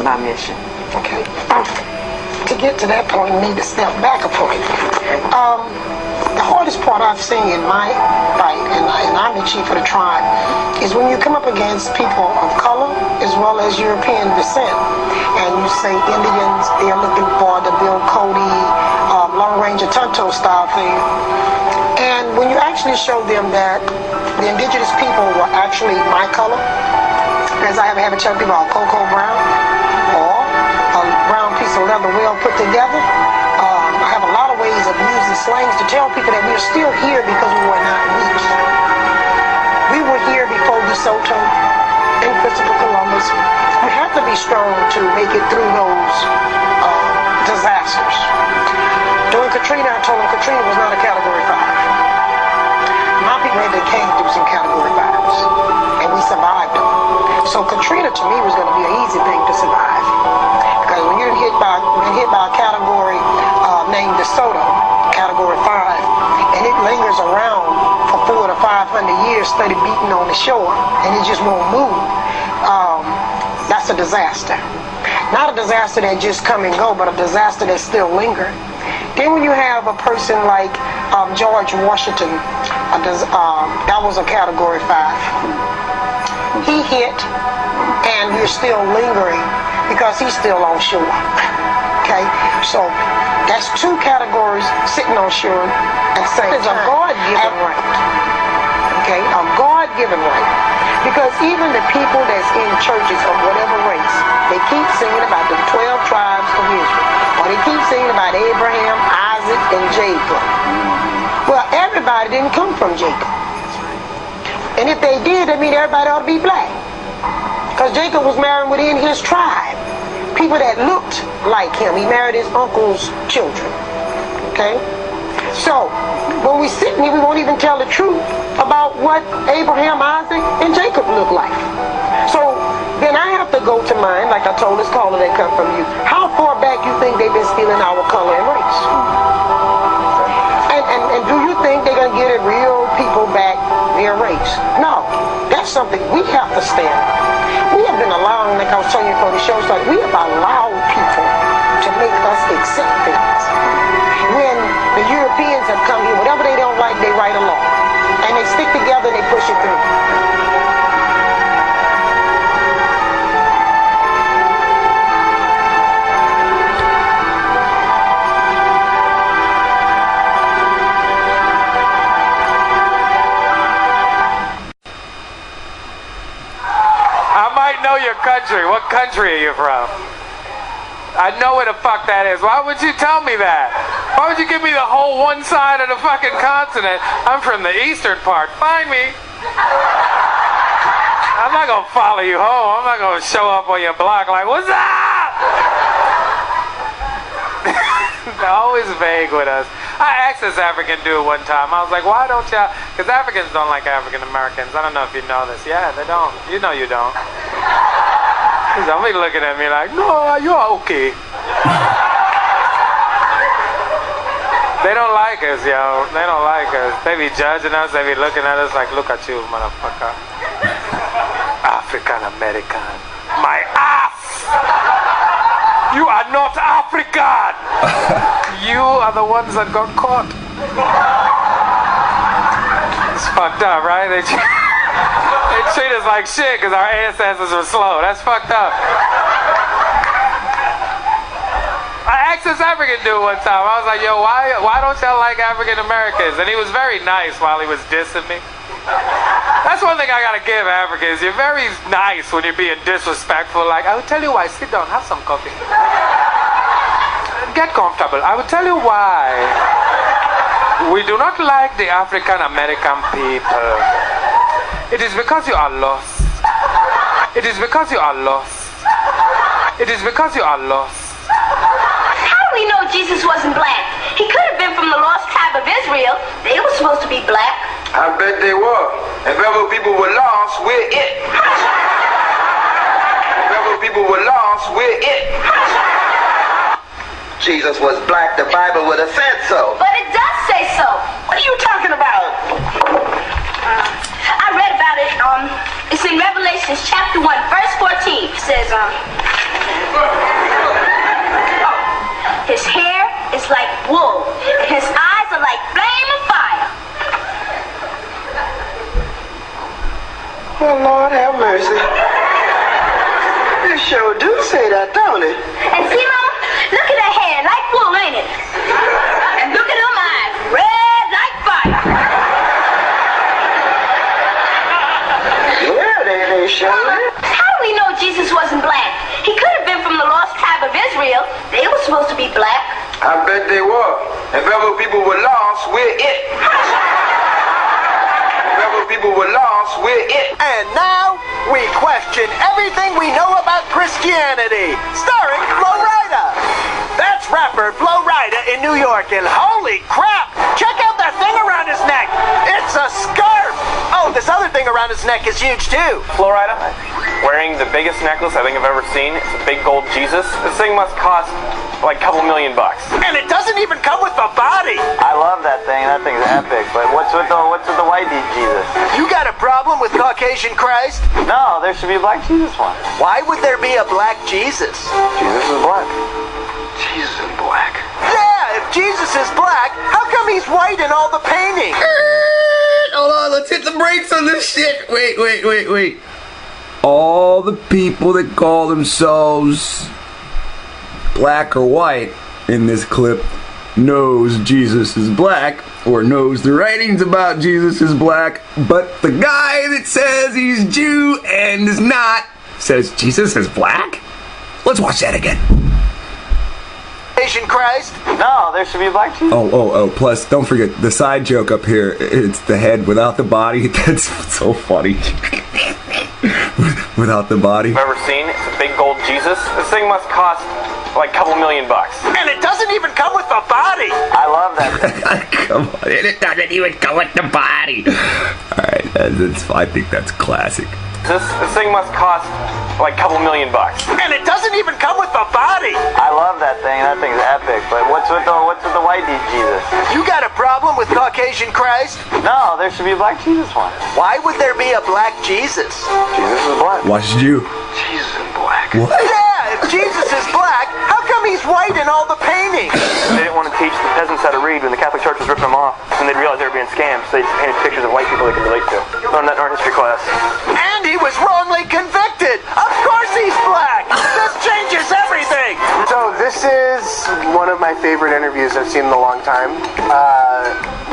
my mission. Okay. To get to that point, you need to step back a point. The hardest part I've seen in my fight, and I'm the chief of the tribe, is when you come up against people of color as well as European descent, and you say Indians, they're looking for the Bill Cody, Long Ranger Tonto style thing. And when you actually show them that the indigenous people were actually my color, as I have a tell people about cocoa brown, or a brown piece of leather well put together, I have a lot of ways of using slangs to tell people that we are still here because we were not weak. We were here before DeSoto and Christopher Columbus. We have to be strong to make it through those disasters. During Katrina, I told them Katrina was not a Category 5. My people had to came through some Category 5s, and we survived them. So Katrina to me was going to be an easy thing to survive. Because when you're hit by a category named DeSoto, Category 5, and it lingers around for 400 to 500 years, steady beating on the shore, and it just won't move, that's a disaster. Not a disaster that just come and go, but a disaster that still lingers. Then when you have a person like George Washington, that was a Category 5. He hit, and we're still lingering because he's still on shore. Okay, so that's two categories sitting on shore and saying it's a God-given right. Okay, a God-given right. Because even the people that's in churches of whatever race, they keep singing about the 12 tribes of Israel. Or they keep singing about Abraham, Isaac, and Jacob. Well, everybody didn't come from Jacob. And if they did, that means everybody ought to be black. Because Jacob was married within his tribe. People that looked like him. He married his uncle's children. Okay? So, when we sit here, we won't even tell the truth about what Abraham, Isaac, and Jacob looked like. So, then I have to go to mine, like I told this caller that come from you. How far back you think they've been stealing our color and race? And do you think they're going to get it real people back their race? No. That's something we have to stand on. We have been allowing, like I was telling you before the show started, we have allowed people to make us accept things. When the Europeans have come here, whatever they don't like, they write a law. And they stick together and they push it through. Know your country. What country are you from? I know where the fuck that is. Why would you tell me that? Why would you give me the whole one side of the fucking continent? I'm from the eastern part. Find me. I'm not gonna follow you home. I'm not gonna show up on your block like, what's up? They're always vague with us. I asked this African dude one time. I was like, why don't y'all? Because Africans don't like African Americans. I don't know if you know this. Yeah, they don't. You know you don't. Somebody looking at me like, no, you're okay. They don't like us, yo. They don't like us. They be judging us. They be looking at us like, look at you, motherfucker. African American. My ass! You are not African! You are the ones that got caught. It's fucked up, right? They treat us like shit because our ancestors were slow. That's fucked up. I asked this African dude one time. I was like, yo, why don't y'all like African Americans? And he was very nice while he was dissing me. That's one thing I gotta give Africans. You're very nice when you're being disrespectful. Like, I will tell you why. Sit down, have some coffee. Get comfortable. I will tell you why. We do not like the African American people. It is because you are lost. It is because you are lost. It is because you are lost. How do we know Jesus wasn't black? He could have been from the lost tribe of Israel. They were supposed to be black. I bet they were. If ever people were lost, we're it. If ever people were lost, we're it. Jesus was black, the Bible would have said so. But it does say so. What are you talking about? I read about it. It's in Revelations chapter 1, verse 14. It says, Oh, Lord have mercy. It sure do say that, don't it? And see, Mama, look at her hair, like wool, ain't it? And look at them eyes, red like fire. Yeah, they sure Mama, do. how do we know Jesus wasn't black? He could have been from the lost tribe of Israel. They were supposed to be black. I bet they were. If ever people were lost, we're it. If ever people were lost, we're it. And now, we question everything we know about Christianity, starring Flo Rida. That's rapper Flo Rida in New York, and holy crap, check out that thing around his neck. It's a scarf. Oh, this other thing around his neck is huge too. Flo Rida, wearing the biggest necklace I think I've ever seen. It's a big gold Jesus. This thing must cost like a couple $1,000,000. And it doesn't even come with a body. I love that thing. That thing's epic. But what's with the white Jesus? You got a problem with Caucasian Christ? No, there should be a black Jesus one. Why would there be a black Jesus? Jesus is black. Jesus is black. Yeah, if Jesus is black, how come he's white in all the paintings? Hold on, let's hit the brakes on this shit. Wait. All the people that call themselves black or white in this clip knows Jesus is black, or knows the writings about Jesus is black, but the guy that says he's Jew and is not says Jesus is black? Let's watch that again. Asian Christ? No, there should be a black Jesus. Oh, plus don't forget the side joke up here, it's the head without the body. That's so funny. Without the body. I've ever seen. It's a big gold Jesus. This thing must cost like a couple $1,000,000. And it doesn't even come with a body. I love that thing. Come on, it doesn't even go with the body. Alright, I think that's classic. This thing must cost like a couple $1,000,000. And it doesn't even come with a body. I love that thing. That thing's epic. But what's with the white Jesus? You got a problem with Caucasian Christ? No, there should be a black Jesus one. Why would there be a black Jesus? Jesus is black. Why should you? Jesus is black. What? Yeah, if Jesus is black, how come he's white in all the paintings? They didn't want to teach the peasants how to read when the Catholic Church was ripping them off, and they realized they were being scammed, so they just painted pictures of white people they could relate to. Learned that in art history class. And he was wrongly convicted. Of course he's black. This changes everything. So this is one of my favorite interviews I've seen in a long time.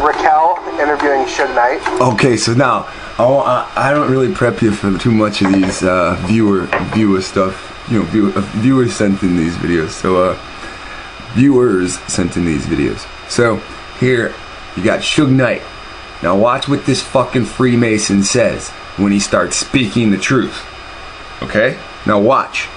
Raquel interviewing Suge Knight. Okay, so now I don't really prep you for too much of these viewer stuff. You know, viewers sent in these videos. So viewers sent in these videos. So here you got Suge Knight. Now watch what this fucking Freemason says when he starts speaking the truth. Okay? Now watch.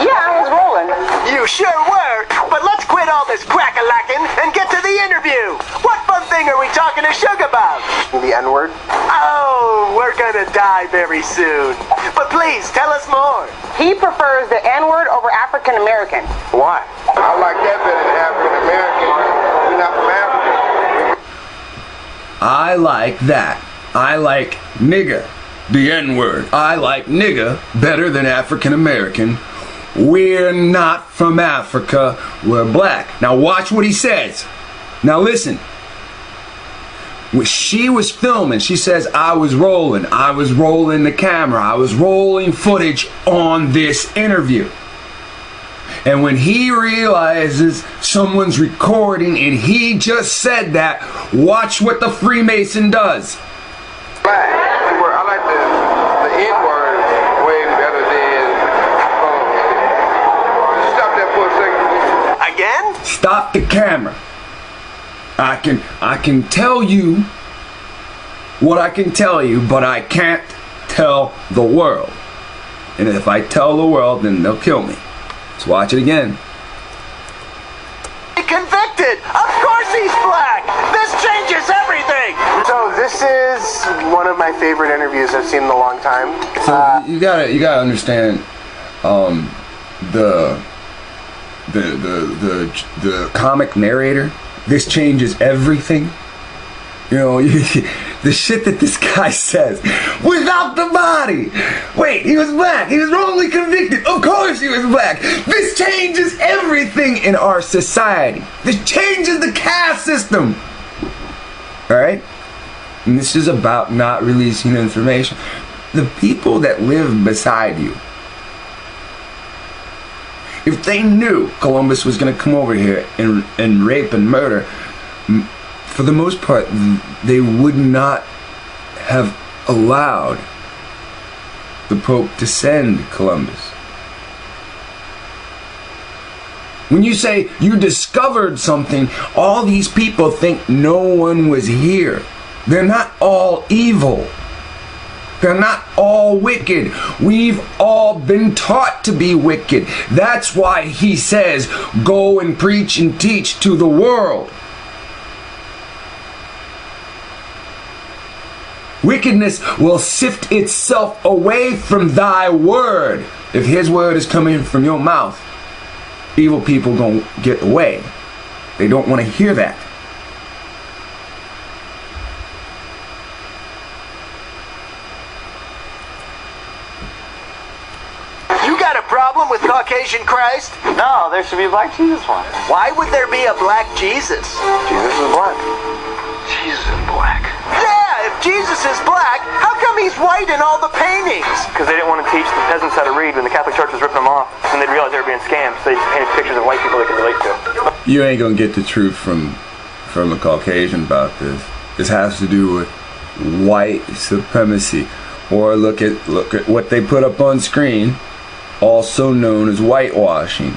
Yeah, I was rolling. You sure were. But let's quit all this crack-a-lacking and get to the interview. What fun thing are we talking to Suge about? The N-word. Oh, we're gonna die very soon. But please, tell us more. He prefers the N-word over African American. Why? I like that better than African American. We're not from Africa. I like that. I like nigga, the N-word. I like nigga better than African American. We're not from Africa. We're black. Now watch what he says. Now listen. When she was filming, she says, I was rolling the camera, I was rolling footage on this interview. And when he realizes someone's recording and he just said that, watch what the Freemason does. Black. I like the N-word way better than. Stop that for a second. Again? Stop the camera. I can tell you what I can tell you, but I can't tell the world. And if I tell the world, then they'll kill me. Let's watch it again. Convicted. Of course he's black. This changes everything. So this is one of my favorite interviews I've seen in a long time. So you gotta understand the comic narrator. This changes everything. You know, the shit that this guy says without the body. Wait, he was black. He was wrongly convicted. Of course he was black. This changes everything in our society. This changes the caste system. All right? and this is about not releasing information, the people that live beside you, if they knew Columbus was going to come over here and rape and murder, for the most part, they would not have allowed the Pope to send Columbus. When you say you discovered something, all these people think no one was here. They're not all evil. They're not all wicked. We've all been taught to be wicked. That's why he says, go and preach and teach to the world. Wickedness will sift itself away from thy word. If his word is coming from your mouth, evil people gonna get away. They don't want to hear that. You got a problem with Caucasian Christ? No, there should be a black Jesus one. Why would there be a black Jesus? Jesus is black. Jesus is black. Yeah, if Jesus is black, how come he's white in all the paintings? Because they didn't want to teach the peasants how to read when the Catholic Church was ripping them off, and they realized they were being scammed, so they just painted pictures of white people they could relate to. You ain't gonna get the truth from a Caucasian about this. This has to do with white supremacy. Or look at what they put up on screen, also known as whitewashing.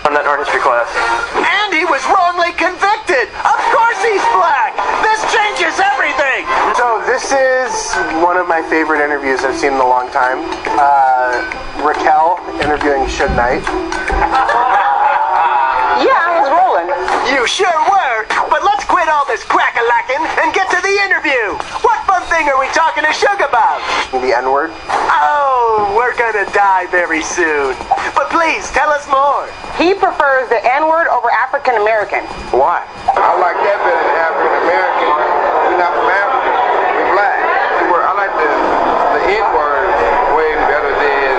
On that art history class. And he was wrongly convicted. Of course he's black. This changes everything. So this is one of my favorite interviews I've seen in a long time. Raquel interviewing Suge Knight. Yeah, I was rolling. You sure were. But let's quit all this crack-a-lacking and get to the interview. What fun thing are we talking to Suge about? The N-word. Oh, we're gonna die very soon. But please, tell us more. He prefers the N-word over African American. Why? I like that better than African American. We're not from Africa. We're black. I like the N-word way better than.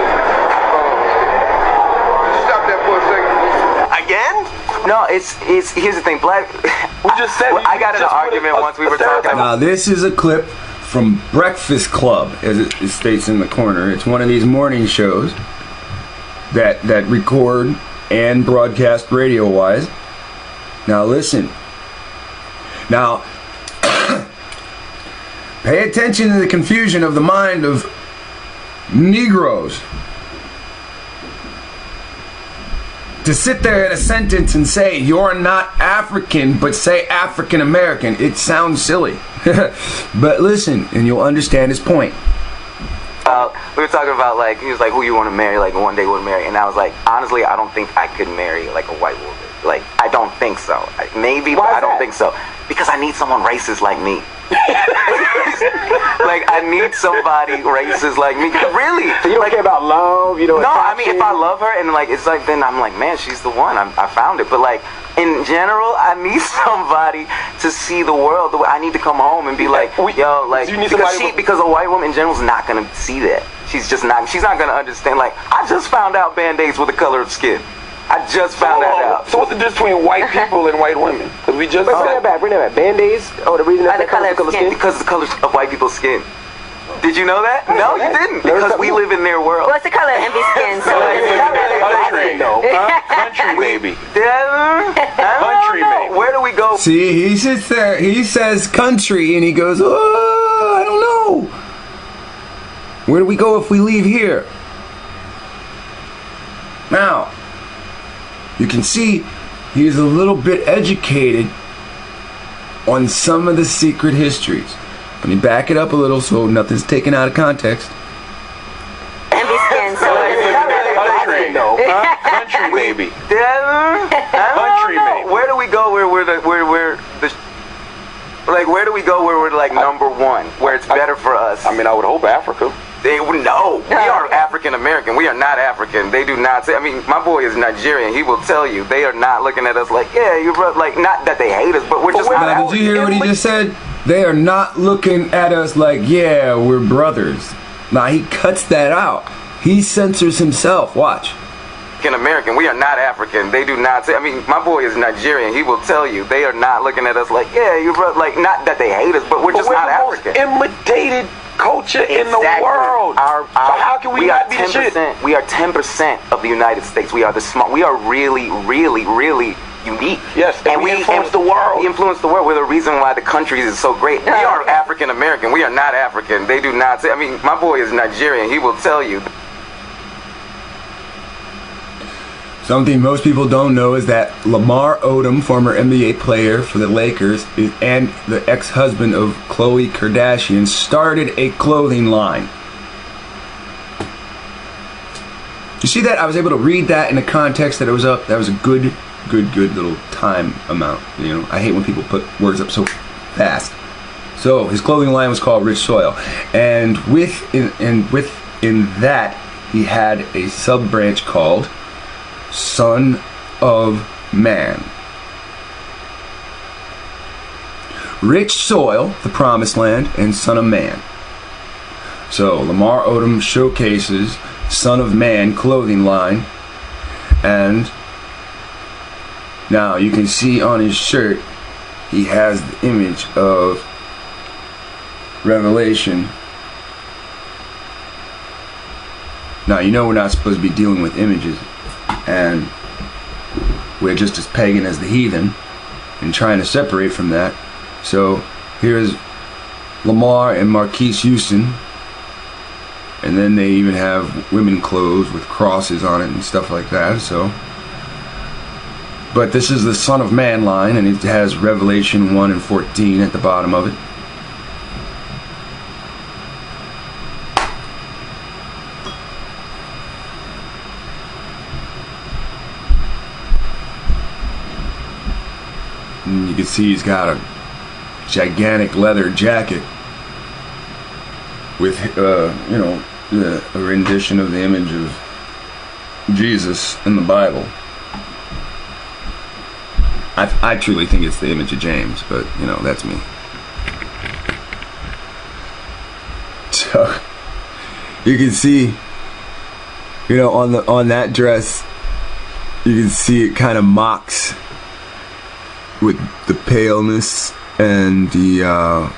Stop that for a second. Again? No, it's here's the thing, black. We just said. I got in an argument once. We were talking. Now this is a clip from Breakfast Club, as it states in the corner. It's one of these morning shows that record and broadcast radio-wise. Now listen. Now, pay attention to the confusion of the mind of Negroes. To sit there in a sentence and say you're not African, but say African American, it sounds silly. But listen, and you'll understand his point. We were talking about, like, he was like, who you want to marry, like, one day would marry. And I was like, honestly, I don't think I could marry, like, a white woman. Like, I don't think so. Maybe, but I don't think so. Because I need someone racist like me. Like, I need somebody racist like me. Really. So you don't care about love? You know? No, I mean, if I love her and, like, it's like, then I'm like, man, she's the one. I found it. But, like, in general, I need somebody to see the world. I need to come home and be like, yo, like, because a white woman in general is not going to see that. She's not going to understand. Like, I just found out Band-Aids were the color of skin. I just found that out. So what's the difference between white people and white women? Because we just bring that back. Band-Aids? Oh, the reason that's the color of skin? Because the color of white people's skin. Did you know that? No, you didn't. Because we live in their world. What's the color of envy skin? So country, country maybe. Country maybe. Where do we go? See, he sits there, he says country, and he goes, oh, I don't know. Where do we go if we leave here? Now, you can see he's a little bit educated on some of the secret histories. Let me back it up a little so nothing's taken out of context. envy skin. So country maybe. Country maybe. Where do we go where we're like number one, where it's better for us? I mean, I would hope Africa. We are African American. We are not African. They do not say. I mean, my boy is Nigerian. He will tell you they are not looking at us like, yeah, you're like, not that they hate us, but we're just not. Now, did you hear what he just said? They are not looking at us like, yeah, we're brothers. Now he cuts that out. He censors himself. Watch. African American. We are not African. They do not say. I mean, my boy is Nigerian. He will tell you they are not looking at us like, yeah, you're like, not that they hate us, but we're just not African. Imitated culture in the world. So how can we not be the shit? We are 10% of the United States. We are the small. We are really, really, really unique. Yes, and we influence the world. We influence the world. We're the reason why the country is so great. We are African American. We are not African. They do not say. I mean, my boy is Nigerian. He will tell you. Something most people don't know is that Lamar Odom, former NBA player for the Lakers, and the ex-husband of Khloe Kardashian, started a clothing line. You see that? I was able to read that in the context that it was up. That was a good little time amount. You know, I hate when people put words up so fast. So his clothing line was called Rich Soil, and within that he had a sub-branch called Son of Man. Rich Soil, the Promised Land, and Son of Man. So Lamar Odom showcases Son of Man clothing line, and now you can see on his shirt he has the image of Revelation. Now you know we're not supposed to be dealing with images, and we're just as pagan as the heathen and trying to separate from that. So here's Lamar and Marquise Houston, and then they even have women clothes with crosses on it and stuff like that. So, but this is the Son of Man line, and it has Revelation 1 and 14 at the bottom of it. And you can see he's got a gigantic leather jacket with, you know, a rendition of the image of Jesus in the Bible. I truly think it's the image of James, but, you know, that's me. So, you can see, you know, on that dress, you can see it kind of mocks with the paleness and the,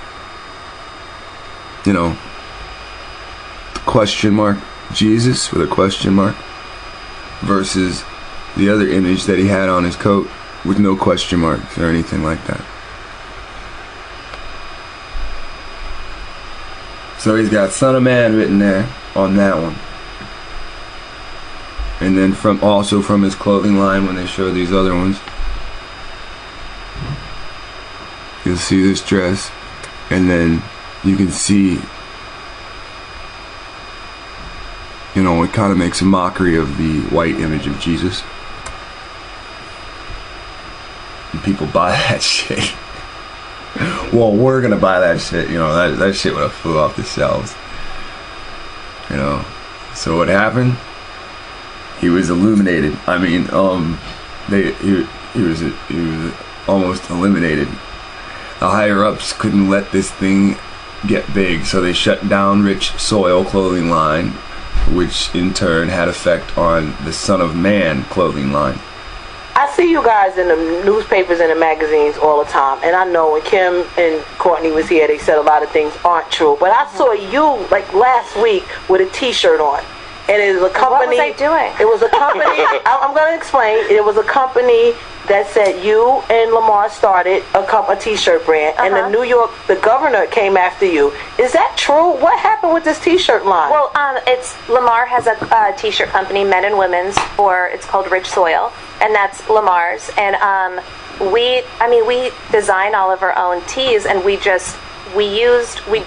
you know, the question mark, Jesus with a question mark, versus the other image that he had on his coat with no question marks or anything like that. So he's got Son of Man written there on that one. And then also from his clothing line, when they show these other ones, you'll see this dress, and then you can see, you know, it kind of makes a mockery of the white image of Jesus. And people buy that shit. Well, we're gonna buy that shit, you know, that shit would have flew off the shelves. You know. So what happened? He was illuminated. I mean, he was almost eliminated. The higher ups couldn't let this thing get big, so they shut down Rich Soil clothing line, which in turn had effect on the Son of Man clothing line. I see you guys in the newspapers and the magazines all the time, and I know when Kim and Courtney was here, they said a lot of things aren't true, but I saw you like last week with a t-shirt on, and it was a company. What was I doing? It was a company. I'm going to explain. It was a company that said you and Lamar started a t-shirt brand, and the governor came after you. Is that true? What happened with this t-shirt line? Well, it's Lamar has a t-shirt company, men and women's, it's called Rich Soil, and that's Lamar's. And we design all of our own tees, and we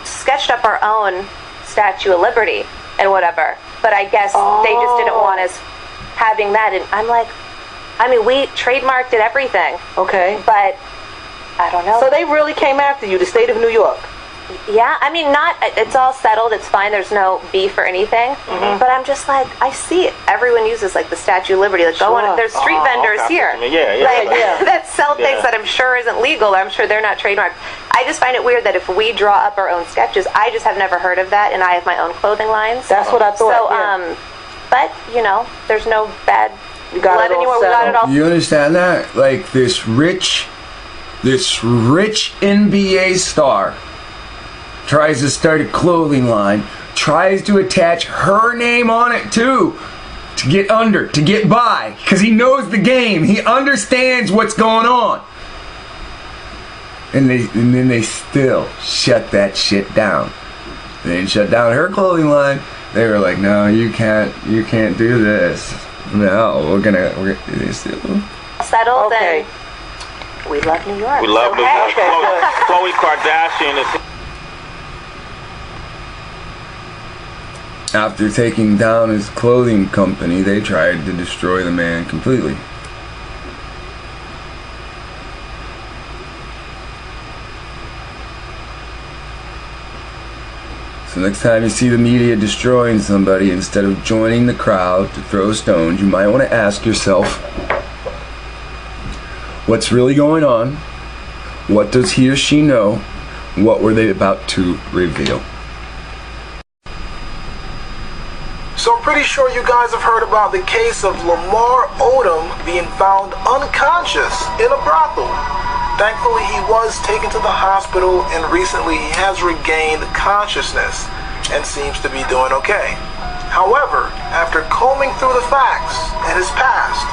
sketched up our own Statue of Liberty and whatever. But I guess they just didn't want us having that, and I'm like, we trademarked it, everything. Okay. But I don't know. So they really came after you, the state of New York? Yeah, it's all settled, it's fine, there's no beef or anything. Mm-hmm. But I'm just like, I see it. Everyone uses like the Statue of Liberty. Like, there's street vendors here. That sell things that I'm sure isn't legal. I'm sure they're not trademarked. I just find it weird that if we draw up our own sketches, I just have never heard of that, and I have my own clothing lines. That's what I thought. So, But, you know, there's no bad blood anywhere. We got it all. You understand that? Like this rich NBA star tries to start a clothing line, tries to attach her name on it too, to get under, to get by, because he knows the game. He understands what's going on. And then they still shut that shit down. They didn't shut down her clothing line. They were like, no, you can't do this. No, we're gonna settled. Okay. And we love New York. We love New York. Okay. Khloe Kardashian is. After taking down his clothing company, they tried to destroy the man completely. So next time you see the media destroying somebody, instead of joining the crowd to throw stones, you might want to ask yourself, what's really going on? What does he or she know? What were they about to reveal? So I'm pretty sure you guys have heard about the case of Lamar Odom being found unconscious in a brothel. Thankfully, he was taken to the hospital, and recently he has regained consciousness and seems to be doing okay. However, after combing through the facts and his past,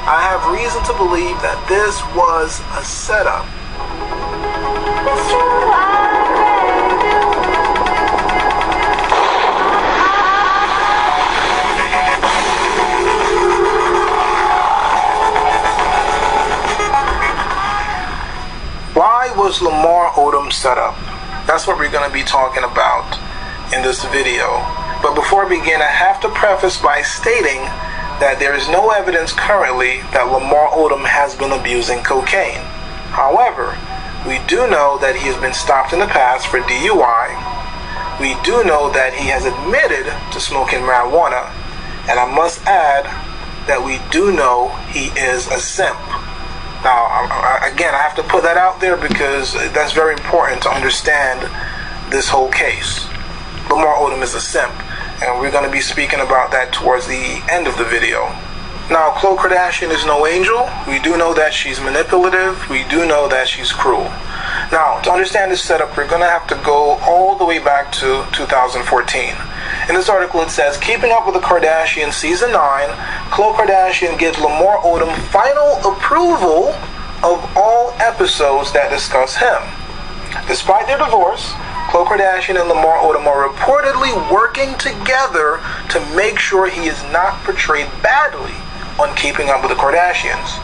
I have reason to believe that this was a setup. Why was Lamar Odom set up? That's what we're going to be talking about in this video. But before I begin, I have to preface by stating that there is no evidence currently that Lamar Odom has been abusing cocaine. However, we do know that he has been stopped in the past for DUI. We do know that he has admitted to smoking marijuana. And I must add that we do know he is a simp. Now, again, I have to put that out there because that's very important to understand this whole case. Lamar Odom is a simp, and we're going to be speaking about that towards the end of the video. Now, Khloe Kardashian is no angel. We do know that she's manipulative. We do know that she's cruel. Now, to understand this setup, we're going to have to go all the way back to 2014. In this article, it says, Keeping Up with the Kardashians Season 9, Khloe Kardashian gives Lamar Odom final approval of all episodes that discuss him. Despite their divorce, Khloe Kardashian and Lamar Odom are reportedly working together to make sure he is not portrayed badly on Keeping Up with the Kardashians.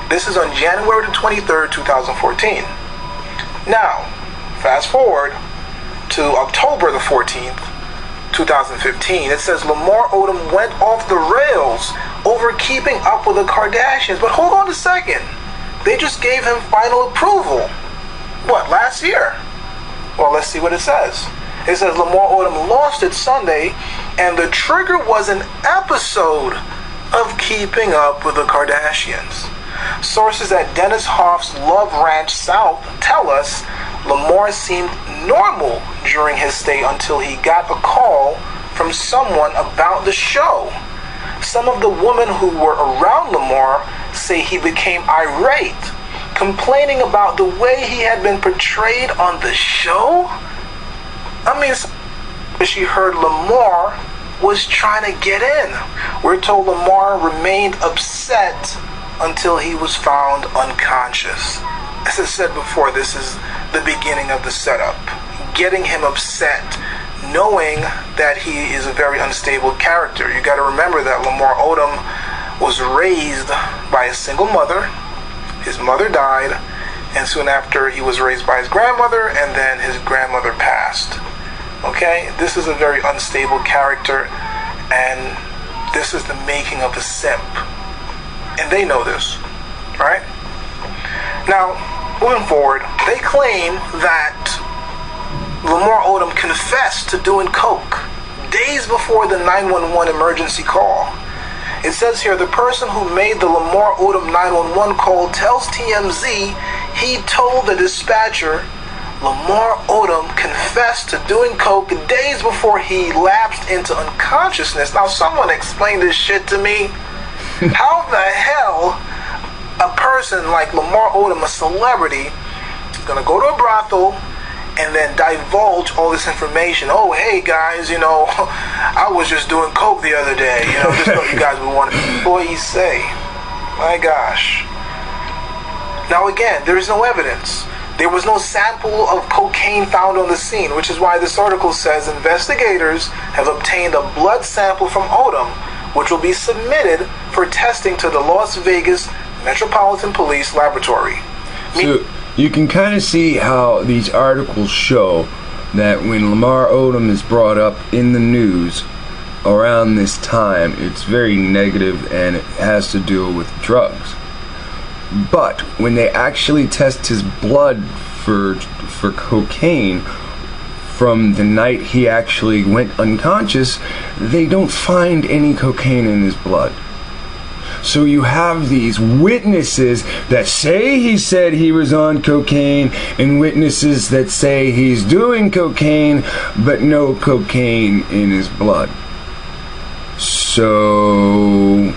This is on January the 23rd, 2014. Now, fast forward to October the 14th, 2015. It says Lamar Odom went off the rails over Keeping Up with the Kardashians. But hold on a second. They just gave him final approval. What, last year? Well, let's see what it says. It says Lamar Odom lost it Sunday, and the trigger was an episode of Keeping Up with the Kardashians. Sources at Dennis Hoff's Love Ranch South tell us Lamar seemed normal during his stay until he got a call from someone about the show. Some of the women who were around Lamar say he became irate, complaining about the way he had been portrayed on the show. I mean, she heard Lamar was trying to get in. We're told Lamar remained upset until he was found unconscious. As I said before, this is the beginning of the setup. Getting him upset, knowing that he is a very unstable character. You got to remember that Lamar Odom was raised by a single mother. His mother died, and soon after he was raised by his grandmother, and then his grandmother passed. Okay, this is a very unstable character, and this is the making of a simp. And they know this, right? Now, moving forward, they claim that Lamar Odom confessed to doing coke days before the 911 emergency call. It says here, the person who made the Lamar Odom 911 call tells TMZ he told the dispatcher Lamar Odom confessed to doing coke days before he lapsed into unconsciousness. Now, someone explain this shit to me. How the hell a person like Lamar Odom, a celebrity, is going to go to a brothel and then divulge all this information? Oh, hey guys, I was just doing coke the other day. Just what you guys would want employees say. My gosh. Now again, there is no evidence. There was no sample of cocaine found on the scene, which is why this article says investigators have obtained a blood sample from Odom, which will be submitted for testing to the Las Vegas Metropolitan Police Laboratory. So you can kind of see how these articles show that when Lamar Odom is brought up in the news around this time, it's very negative and it has to do with drugs. But when they actually test his blood for cocaine from the night he actually went unconscious, they don't find any cocaine in his blood. So you have these witnesses that say he said he was on cocaine and witnesses that say he's doing cocaine, but no cocaine in his blood. So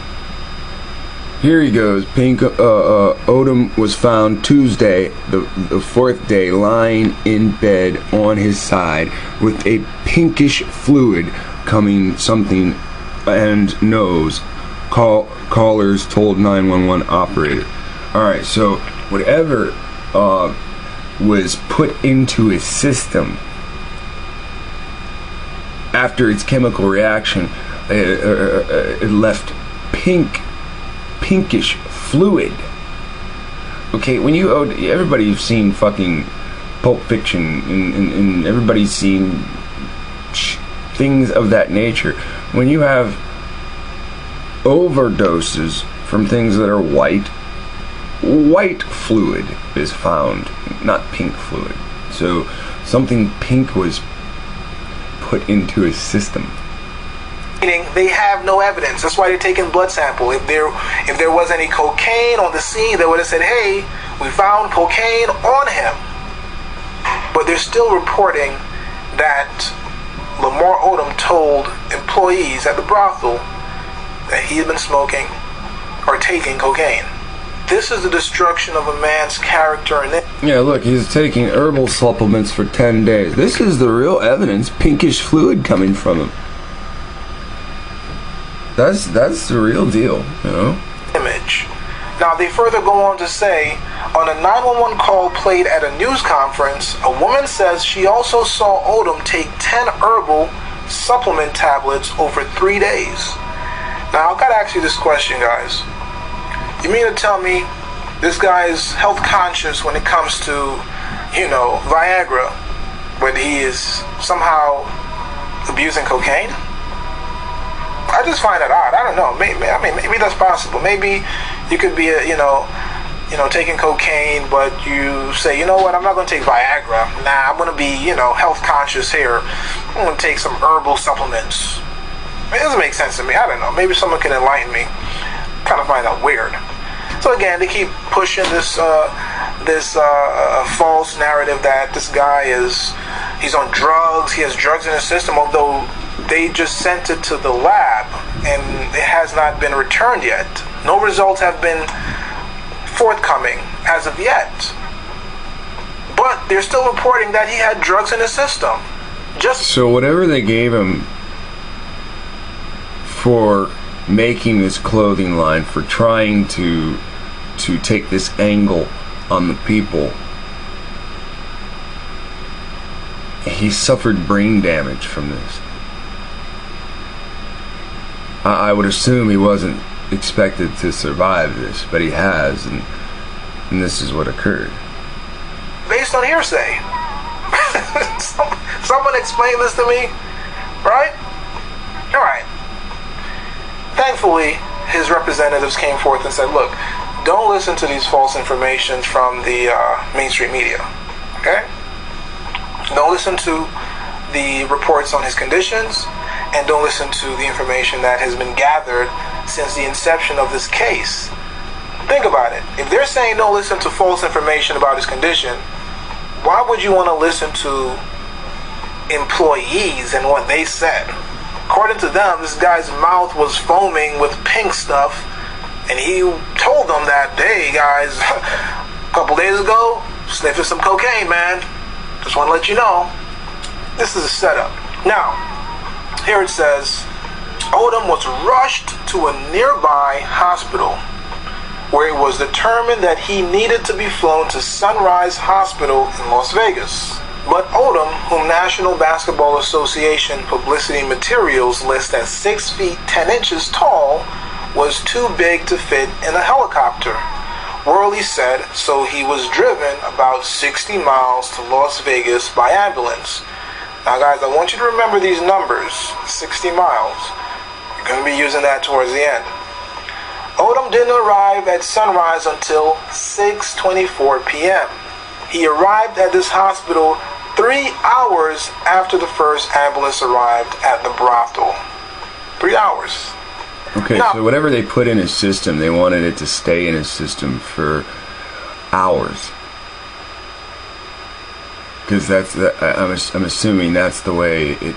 here he goes. Odom was found Tuesday, the fourth day, lying in bed on his side with a pinkish fluid coming something and nose. Callers told 911 operator. Alright, so whatever was put into his system after its chemical reaction, it left pinkish fluid. Okay, when everybody's seen fucking Pulp Fiction and everybody's seen things of that nature. When you have overdoses from things that are white fluid is found, not pink fluid. So something pink was put into his system. They have no evidence. That's why they're taking blood sample. If there was any cocaine on the scene, they would have said, hey, we found cocaine on him. But they're still reporting that Lamar Odom told employees at the brothel that he had been smoking or taking cocaine. This is the destruction of a man's character and it. Yeah, look, he's taking herbal supplements for 10 days. This is the real evidence, pinkish fluid coming from him. That's the real deal, Image. Now, they further go on to say, on a 911 call played at a news conference, a woman says she also saw Odom take 10 herbal supplement tablets over 3 days. Now, I've got to ask you this question, guys. You mean to tell me this guy is health conscious when it comes to, Viagra, when he is somehow abusing cocaine? I just find that odd. I don't know. Maybe that's possible. Maybe you could be, taking cocaine, but you say, you know what, I'm not going to take Viagra. Nah, I'm going to be, health conscious here. I'm going to take some herbal supplements. It doesn't make sense to me. I don't know. Maybe someone can enlighten me. Kind of find that weird. So again, they keep pushing this false narrative that this guy he's on drugs. He has drugs in his system, although they just sent it to the lab and it has not been returned yet. No results have been forthcoming as of yet. But they're still reporting that he had drugs in his system. So whatever they gave him for making this clothing line, for trying to take this angle on the people, he suffered brain damage from this. I would assume he wasn't expected to survive this, but he has, and this is what occurred. Based on hearsay. Someone explain this to me, right? All right. Thankfully, his representatives came forth and said, look, don't listen to these false information from the mainstream media, okay? Don't listen to the reports on his conditions, and don't listen to the information that has been gathered since the inception of this case. Think about it. If they're saying don't listen to false information about his condition, why would you want to listen to employees and what they said? According to them, this guy's mouth was foaming with pink stuff, and he told them that, hey guys, a couple days ago, sniffing some cocaine, man. Just want to let you know. This is a setup. Now, here it says, Odom was rushed to a nearby hospital where it was determined that he needed to be flown to Sunrise Hospital in Las Vegas. But Odom, whom National Basketball Association publicity materials list as 6 feet 10 inches tall, was too big to fit in a helicopter. Worley said, so he was driven about 60 miles to Las Vegas by ambulance. Now guys, I want you to remember these numbers, 60 miles. You're going to be using that towards the end. Odom didn't arrive at Sunrise until 6:24 p.m. He arrived at this hospital 3 hours after the first ambulance arrived at the brothel. 3 hours. Okay, now, so whatever they put in his system, they wanted it to stay in his system for hours. Because I'm assuming that's the way it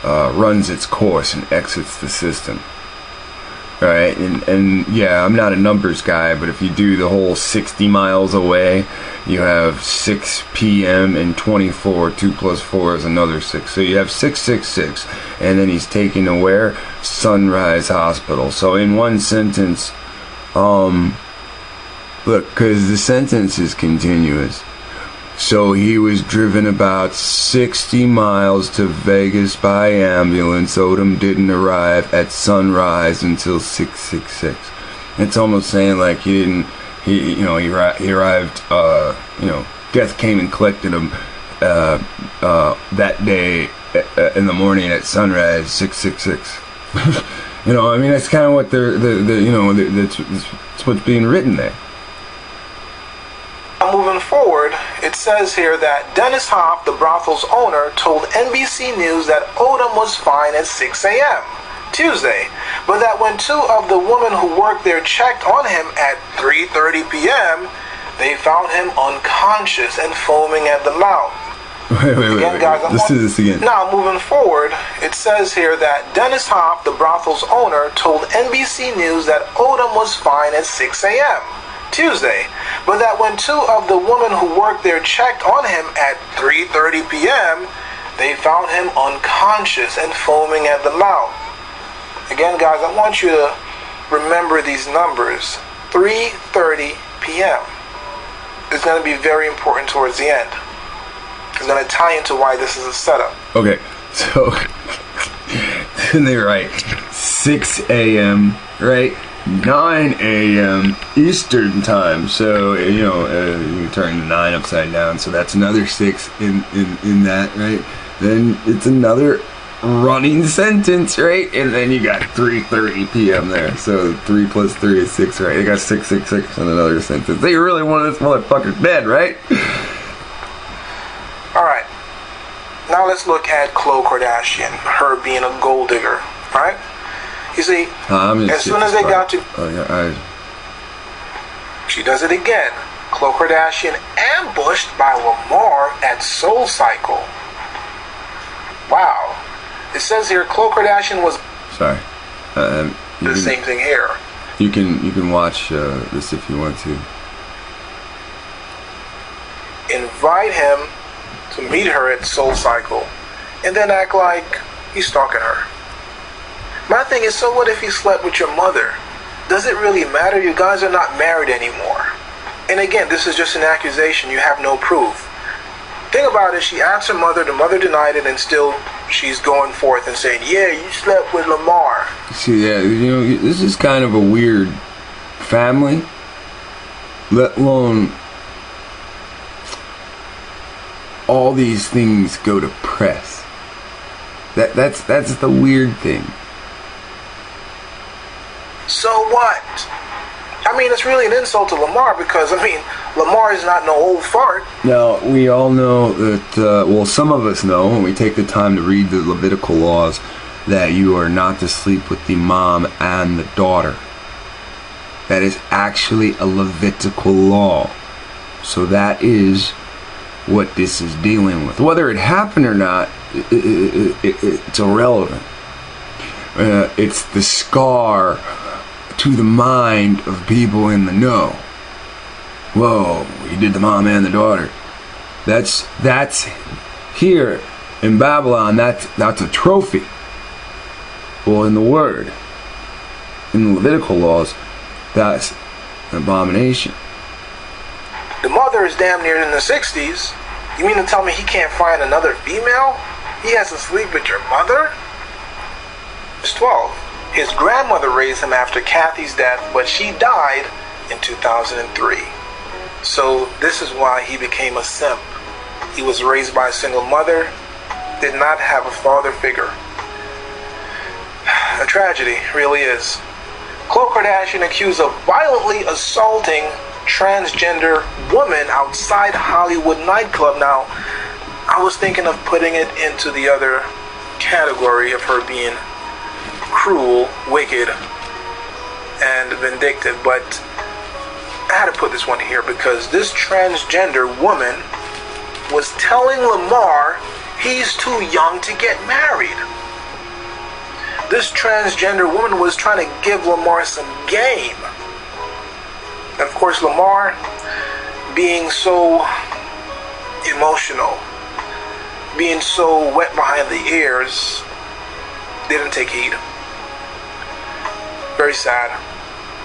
runs its course and exits the system. Right, and yeah, I'm not a numbers guy, but if you do the whole 60 miles away, you have 6 p.m. and 24, 2 plus 4 is another 6. So you have 666, and then he's taken to where? Sunrise Hospital. So in one sentence, look, because the sentence is continuous. So he was driven about 60 miles to Vegas by ambulance. Odom didn't arrive at Sunrise until 666. It's almost saying like he arrived, death came and collected him that day in the morning at Sunrise 666. I mean, that's kind of what that's what's being written there. Moving forward, it says here that Dennis Hoff, the brothel's owner, told NBC News that Odom was fine at 6 a.m. Tuesday, but that when 2 of the women who worked there checked on him at 3:30 p.m., they found him unconscious and foaming at the mouth. Wait. Guys, let's do this again. Now, moving forward, it says here that Dennis Hoff, the brothel's owner, told NBC News that Odom was fine at 6 a.m. Tuesday, but that when 2 of the women who worked there checked on him at 3:30 p.m., they found him unconscious and foaming at the mouth. Again, guys, I want you to remember these numbers. 3:30 p.m. is going to be very important towards the end. It's going to tie into why this is a setup. Okay, so they're right. 6 a.m., right? 9 a.m. Eastern time, so you turn the 9 upside down, so that's another 6 in that, right? Then it's another running sentence, right? And then you got 3:30 p.m. there, so 3 plus 3 is 6, right? You got 666 in another sentence. They really want this motherfucker dead, right? All right, now let's look at Khloe Kardashian, her being a gold digger, right? You see, as soon as they got to... She does it again. Khloe Kardashian ambushed by Lamar at SoulCycle. Wow. It says here, Khloe Kardashian was... Sorry. Same thing here. You can watch this if you want to. Invite him to meet her at SoulCycle, and then act like he's stalking her. My thing is, so what if he slept with your mother? Does it really matter? You guys are not married anymore. And again, this is just an accusation. You have no proof. Think about it. She asked her mother. The mother denied it, and still she's going forth and saying, yeah, you slept with Lamar. See, yeah, this is kind of a weird family, let alone all these things go to press. That's the weird thing. So what? I mean, it's really an insult to Lamar because, Lamar is not no old fart. Now, we all know that, some of us know, when we take the time to read the Levitical laws, that you are not to sleep with the mom and the daughter. That is actually a Levitical law. So that is what this is dealing with. Whether it happened or not, it's irrelevant. It's the scar to the mind of people in the know. Whoa, he did the mom and the daughter. That's here in Babylon, that's a trophy. Well, in the word, in the Levitical laws, that's an abomination. The mother is damn near in the 60s. You mean to tell me he can't find another female? He has to sleep with your mother? He's 12. His grandmother raised him after Kathy's death, but she died in 2003. So this is why he became a simp. He was raised by a single mother, did not have a father figure. A tragedy, really is. Khloe Kardashian accused of violently assaulting transgender woman outside Hollywood nightclub. Now, I was thinking of putting it into the other category of her being cruel, wicked, and vindictive, but I had to put this one here because this transgender woman was telling Lamar he's too young to get married. This transgender woman was trying to give Lamar some game. And of course, Lamar, being so emotional, being so wet behind the ears, didn't take heed. Very sad.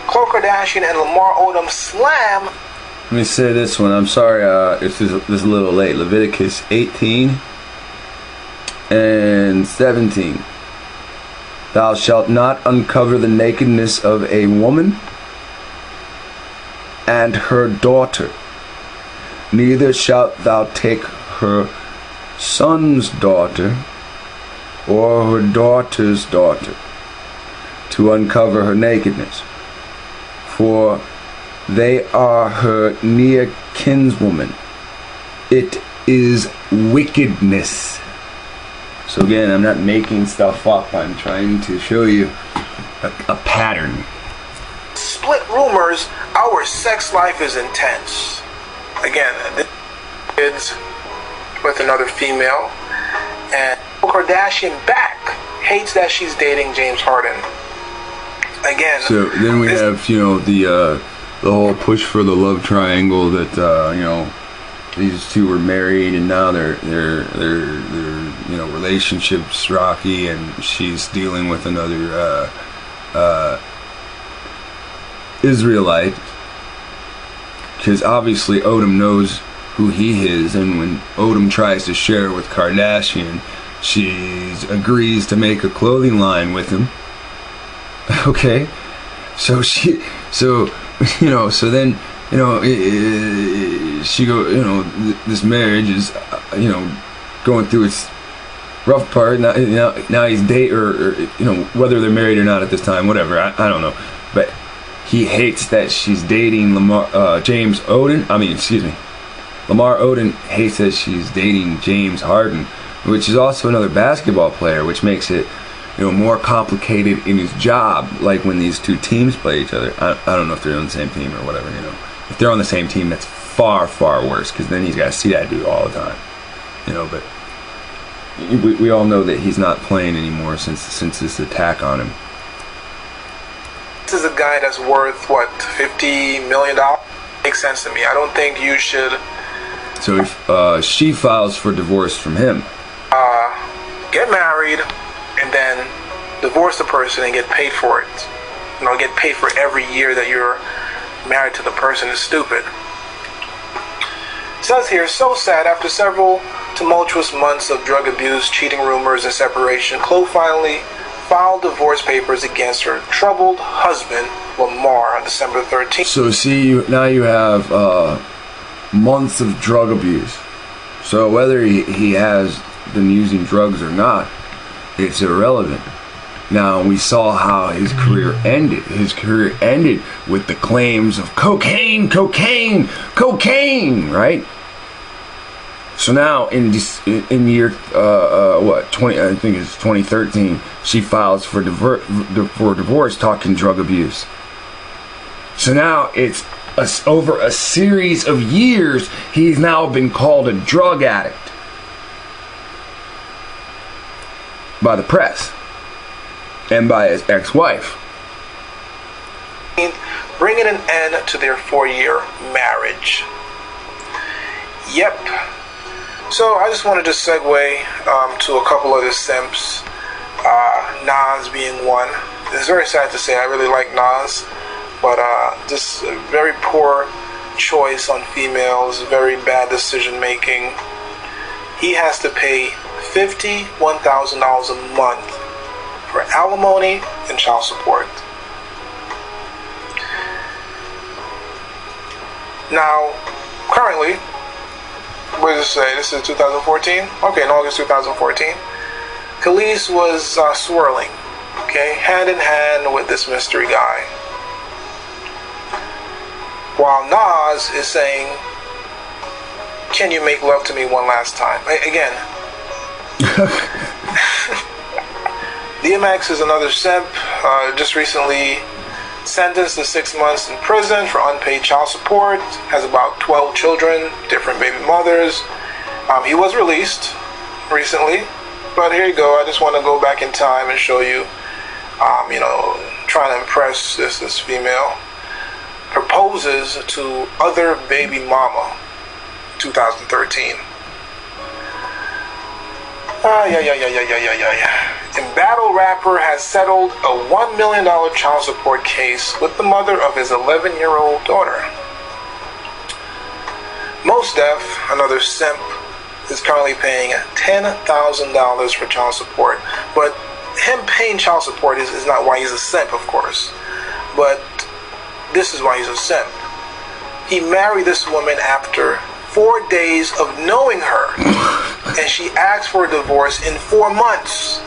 Khloe Kardashian and Lamar Odom slam. Let me say this one. I'm sorry if this is a little late. Leviticus 18 and 17. Thou shalt not uncover the nakedness of a woman and her daughter, neither shalt thou take her son's daughter or her daughter's daughter to uncover her nakedness, for they are her near kinswoman. It is wickedness. So again, I'm not making stuff up. I'm trying to show you a pattern. Split rumors, our sex life is intense. Again, this kids with another female, and Kardashian back hates that she's dating James Harden. Again. So then we have, the whole push for the love triangle that these two were married and now their relationships rocky, and she's dealing with another Israelite, because obviously Odom knows who he is, and when Odom tries to share with Kardashian, she agrees to make a clothing line with him. Okay, so then she this marriage is going through its rough part. Now he's or whether they're married or not at this time, whatever, I don't know, but he hates that she's dating Lamar Odom hates that she's dating James Harden, which is also another basketball player, which makes it more complicated in his job. Like when these two teams play each other, I don't know if they're on the same team or whatever. If they're on the same team, that's far worse, because then he's got to see that dude all the time. But we all know that he's not playing anymore since this attack on him. This is a guy that's worth $50 million. Makes sense to me. I don't think you should. So if she files for divorce from him, get married and then divorce the person and get paid for it. Get paid for every year that you're married to the person is stupid. It says here, so sad, after several tumultuous months of drug abuse, cheating rumors, and separation, Khloe finally filed divorce papers against her troubled husband, Lamar, on December 13th. So see, now you have months of drug abuse. So whether he has been using drugs or not, it's irrelevant. Now, we saw how his career ended. His career ended with the claims of cocaine, right? So now, in year 2013, she files for divorce, talking drug abuse. So now it's over a series of years, he's now been called a drug addict by the press and by his ex-wife. Bringing an end to their 4-year marriage. Yep. So I just wanted to segue to a couple of the simps, Nas being one. It's very sad to say, I really like Nas, but just a very poor choice on females, very bad decision making. He has to pay $51,000 a month for alimony and child support. Now, currently, what does it say? This is 2014? Okay, in August 2014, Khalees was swirling, okay, hand in hand with this mystery guy. While Nas is saying, can you make love to me one last time? Again, DMX is another simp, just recently sentenced to 6 months in prison for unpaid child support, has about 12 children, different baby mothers. He was released recently, but here you go. I just want to go back in time and show you, trying to impress this female. Proposes to other baby mama, 2013. Embattled rapper has settled a $1 million child support case with the mother of his 11-year-old daughter. Mos Def, another simp, is currently paying $10,000 for child support. But him paying child support is not why he's a simp, of course. But this is why he's a simp. He married this woman after 4 days of knowing her, and she asked for a divorce in 4 months.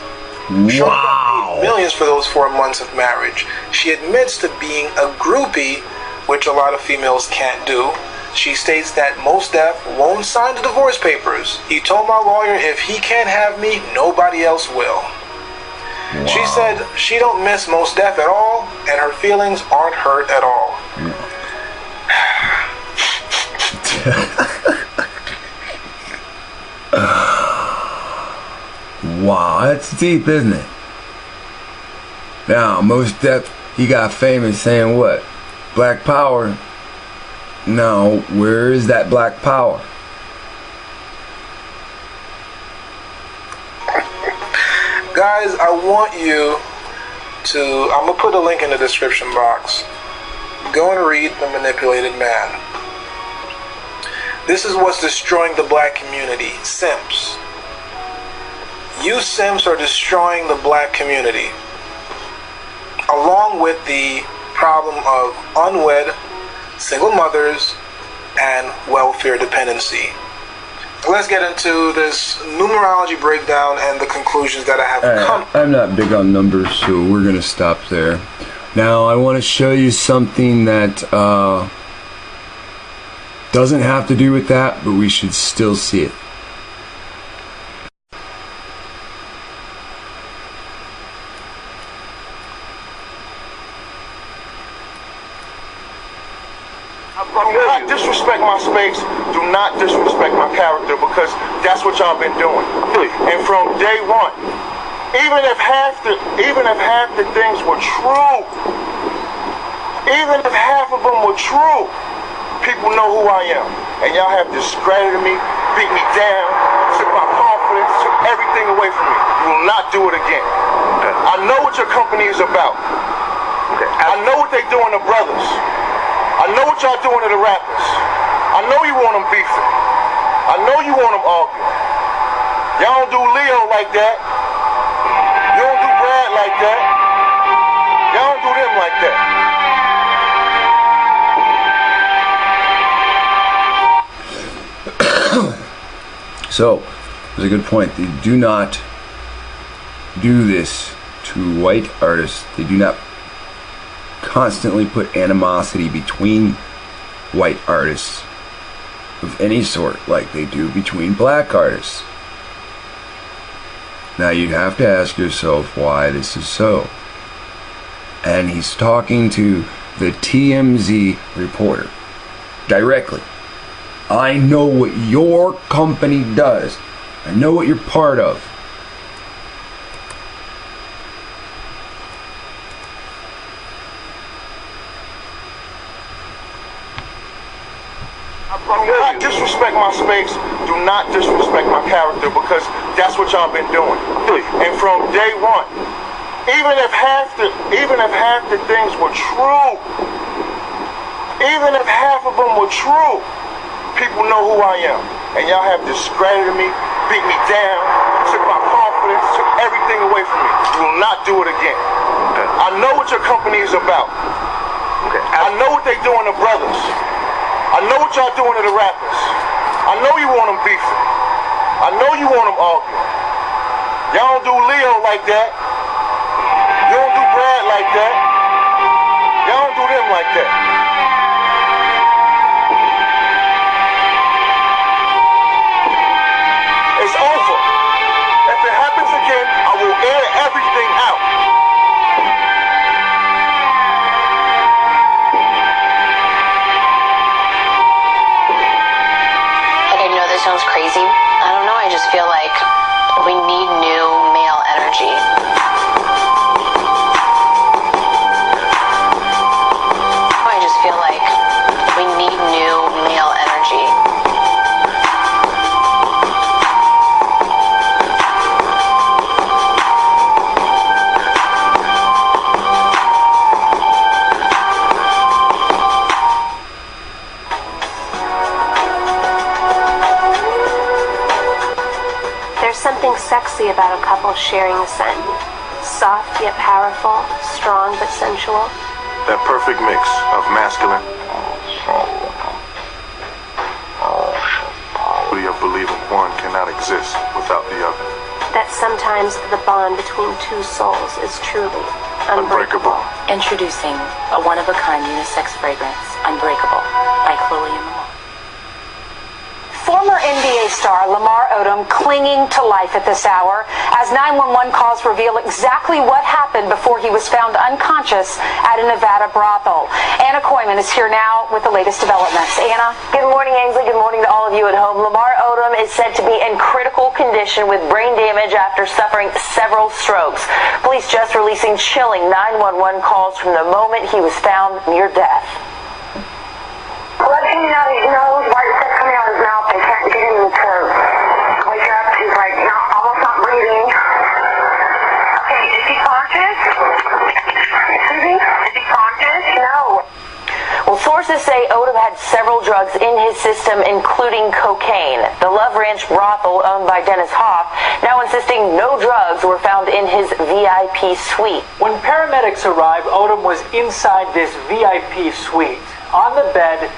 Wow. Paid millions for those 4 months of marriage. She admits to being a groupie, which a lot of females can't do. She states that Mos Def won't sign the divorce papers. He told my lawyer if he can't have me, nobody else will. Wow. She said she don't miss Mos Def at all, and her feelings aren't hurt at all. Wow, that's deep, isn't it? Now, Mos Def, he got famous saying what? Black power. Now, where is that black power? Guys, I want you to, I'm going to put a link in the description box. Go and read The Manipulated Man. This is what's destroying the black community. Simps. You simps are destroying the black community, along with the problem of unwed, single mothers, and welfare dependency. Let's get into this numerology breakdown and the conclusions that I have come. I'm not big on numbers, so we're going to stop there. Now, I want to show you something that doesn't have to do with that, but we should still see it. Do not disrespect my space. Do not disrespect my character, because that's what y'all been doing. And from day one, even if half the things were true, even if half of them were true, people know who I am. And y'all have discredited me, beat me down, took my confidence, took everything away from me. You will not do it again. I know what your company is about. I know what they doing to brothers. I know what y'all doing to the rappers. I know you want them beefing. I know you want them arguing. Y'all don't do Leo like that. You don't do Brad like that. Y'all don't do them like that. So, there's a good point. They do not do this to white artists. They do not constantly put animosity between white artists of any sort like they do between black artists. Now you'd have to ask yourself why this is so. And he's talking to the TMZ reporter. directly. I know what your company does. I know what you're part of. Do not disrespect my space. Do not disrespect my character, because that's what y'all been doing. And from day one, even if half the things were true, even if half of them were true, people know who I am. And y'all have discredited me, beat me down, took my confidence, took everything away from me. You will not do it again. I know what your company is about. I know what they doing to brothers. I know what y'all doing to the rappers. I know you want them beefing. I know you want them arguing. Y'all don't do Leo like that. You don't do Brad like that. Y'all don't do them like that. It's over. If it happens again, I will air everything out. Sounds crazy. I don't know, I just feel like we need new male energy. I just feel like we need new male energy. Something sexy about a couple sharing a scent. Soft yet powerful, strong but sensual. That perfect mix of masculine of believing one cannot exist without the other. That sometimes the bond between two souls is truly unbreakable. Introducing a one-of-a-kind unisex fragrance, Unbreakable, by Chloe and Lamar. Former NBA star Lamar Odom clinging to life at this hour as 911 calls reveal exactly what happened before he was found unconscious at a Nevada brothel. Anna Koyman is here now with the latest developments. Anna? Good morning, Ainsley. Good morning to all of you at home. Lamar Odom is said to be in critical condition with brain damage after suffering several strokes. Police just releasing chilling 911 calls from the moment he was found near death. Let him know his nose, white stuff coming out of his mouth. They can't get him to wake up. He's like almost not breathing. Okay, is he conscious? Excuse me? Is he conscious? No. Well, sources say Odom had several drugs in his system, including cocaine. The Love Ranch brothel, owned by Dennis Hoff, now insisting no drugs were found in his VIP suite. When paramedics arrived, Odom was inside this VIP suite, on the bed,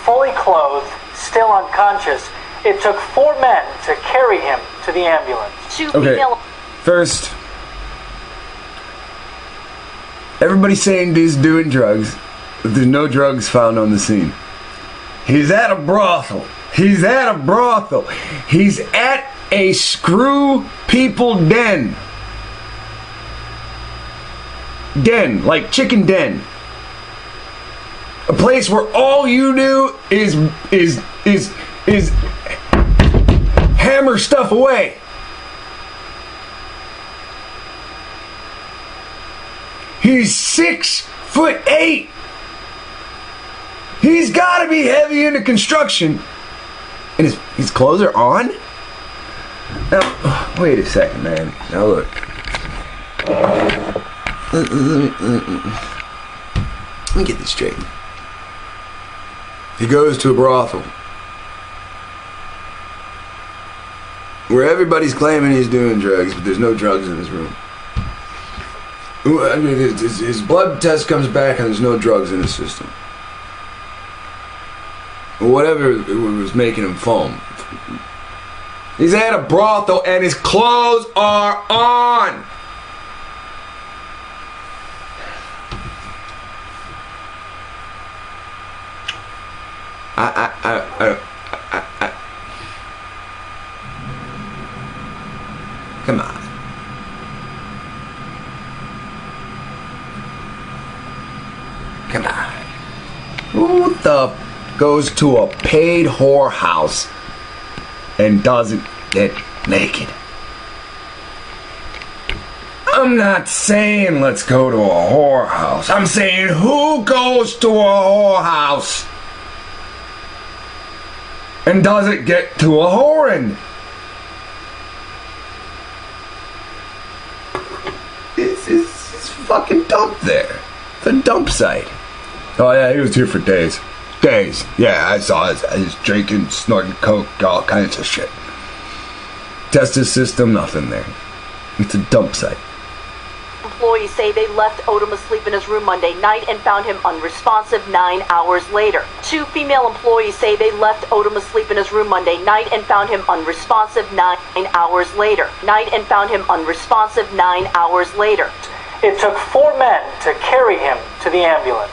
fully clothed, still unconscious. It took 4 men to carry him to the ambulance. Okay, first, everybody's saying he's doing drugs, but there's no drugs found on the scene. He's at a brothel. He's at a brothel. He's at a screw people den. Den, like chicken den. A place where all you do is hammer stuff away. He's 6'8". He's got to be heavy into construction, and his clothes are on. Now, wait a second, man. Now look. Let me get this straight. He goes to a brothel where everybody's claiming he's doing drugs, but there's no drugs in his room. I mean, his blood test comes back and there's no drugs in his system. Whatever was making him foam. He's at a brothel and his clothes are on. Come on. Come on. Who the goes to a paid whorehouse and doesn't get naked? I'm not saying let's go to a whorehouse. I'm saying who goes to a whorehouse and doesn't get to a whoring? It's fucking dump there. It's a dump site. Oh yeah, he was here for days. Days. Yeah, I saw it. I was drinking, snorting coke, all kinds of shit. Tested system, nothing there. It's a dump site. Employees say they left Odom asleep in his room Monday night and found him unresponsive 9 hours later. 2 female employees say they left Odom asleep in his room Monday night and found him unresponsive 9 hours later. Unresponsive 9 hours later. It took 4 men to carry him to the ambulance.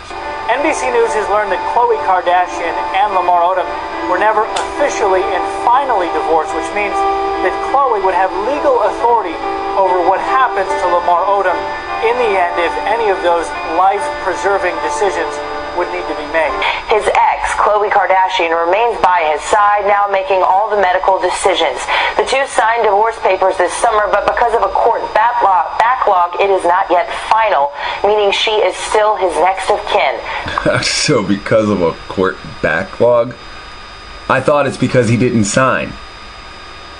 NBC News has learned that Khloe Kardashian and Lamar Odom were never officially and finally divorced, which means that Khloe would have legal authority over what happens to Lamar Odom in the end if any of those life-preserving decisions would need to be made. His ex, Khloe Kardashian, remains by his side, now making all the medical decisions. The two signed divorce papers this summer, but because of a court backlog, it is not yet final, meaning she is still his next of kin. So because of a court backlog? I thought it's because he didn't sign.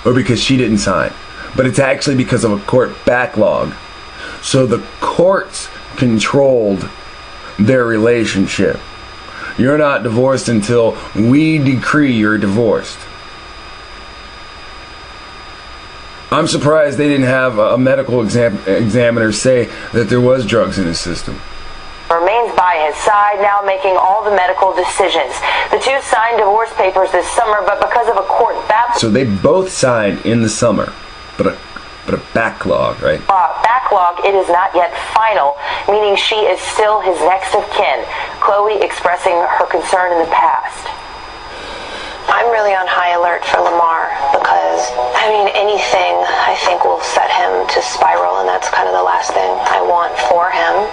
Or because she didn't sign. But it's actually because of a court backlog. So the courts controlled their relationship. You're not divorced until we decree you're divorced. I'm surprised they didn't have a medical examiner say that there was drugs in his system. Remains by his side, now making all the medical decisions. The two signed divorce papers this summer, but because of a court backlog... So they both signed in the summer, but a backlog, right? Backlog, it is not yet final, meaning she is still his next of kin. Khloe expressing her concern in the past. I'm really on high alert for Lamar because, anything I think will set him to spiral, and that's kind of the last thing I want for him.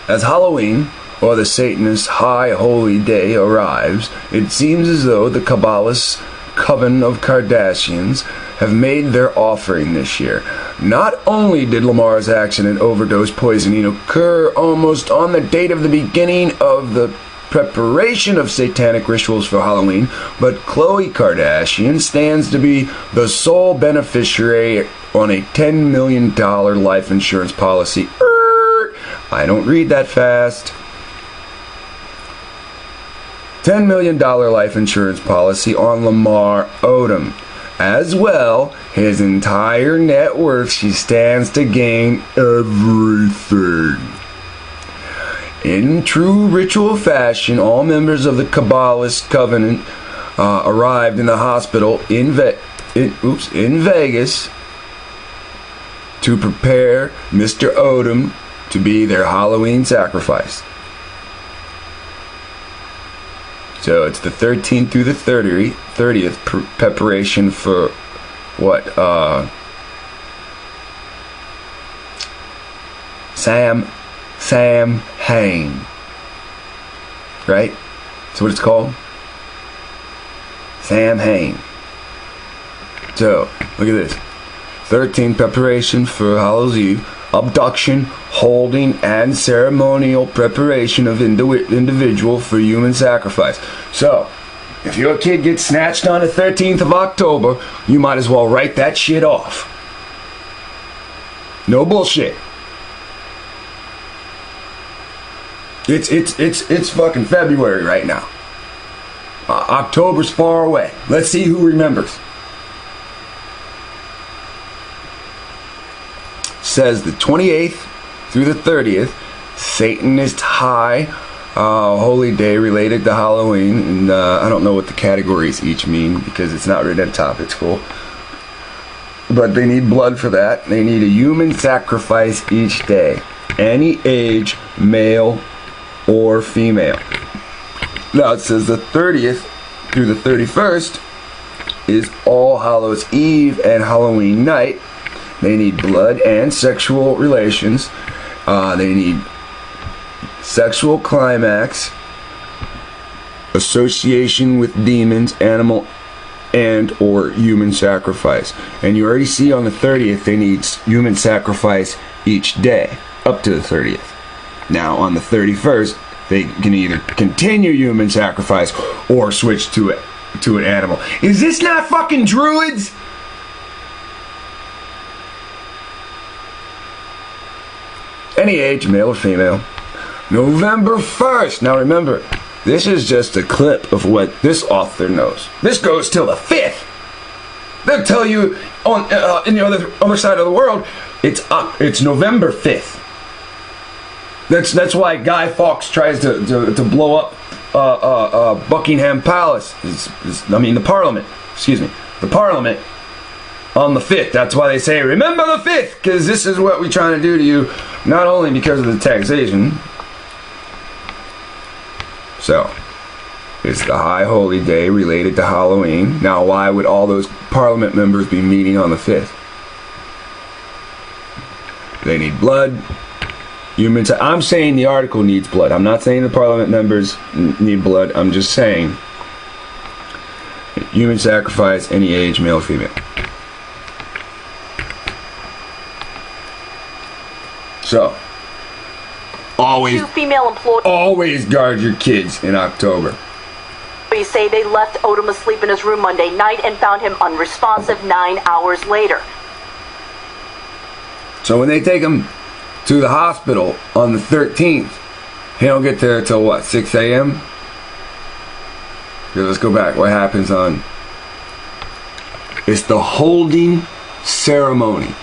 As Halloween, or the Satanist High Holy Day, arrives, it seems as though the Kabbalist coven of Kardashians have made their offering this year. Not only did Lamar's accident overdose poisoning occur almost on the date of the beginning of the preparation of satanic rituals for Halloween, but Khloe Kardashian stands to be the sole beneficiary on a $10 million life insurance policy. I don't read that fast. $10 million life insurance policy on Lamar Odom. As well, his entire net worth, she stands to gain everything. In true ritual fashion, all members of the Kabbalist Covenant arrived in the hospital in Vegas to prepare Mr. Odom to be their Halloween sacrifice. So it's the 13th through the 30th preparation for what? Samhain. Right? That's what it's called? Samhain. So, look at this. 13th preparation for Hallows Eve. Abduction, holding, and ceremonial preparation of individual for human sacrifice. So, if your kid gets snatched on the 13th of October, you might as well write that shit off. No bullshit. It's fucking February right now. October's far away. Let's see who remembers. Says the 28th through the 30th, Satanist High Holy Day related to Halloween. And I don't know what the categories each mean because it's not written at the top. It's cool. But they need blood for that. They need a human sacrifice each day. Any age, male or female. Now it says the 30th through the 31st is All Hallows Eve and Halloween night. They need blood and sexual relations. They need sexual climax, association with demons, animal and or human sacrifice. And you already see on the 30th they need human sacrifice each day up to the 30th. Now on the 31st they can either continue human sacrifice or switch to an animal. Is this not fucking druids? Any age, male or female. November 1st. Now remember, this is just a clip of what this author knows. This goes till the 5th. They'll tell you on in the other side of the world, it's November 5th. That's why Guy Fawkes tries to blow up Buckingham Palace. The Parliament. Excuse me, the Parliament on the 5th. That's why they say remember the 5th, because this is what we're trying to do to you. Not only because of the taxation. So, it's the high holy day related to Halloween. Now, why would all those Parliament members be meeting on the 5th? They need blood. I'm saying the article needs blood. I'm not saying the Parliament members need blood. I'm just saying human sacrifice, any age, male or female. So, always guard your kids in October. Police say they left Odom asleep in his room Monday night and found him unresponsive 9 hours later. So when they take him to the hospital on the 13th, he don't get there till what, 6 a.m.? Okay, let's go back. What happens on... It's the holding ceremony.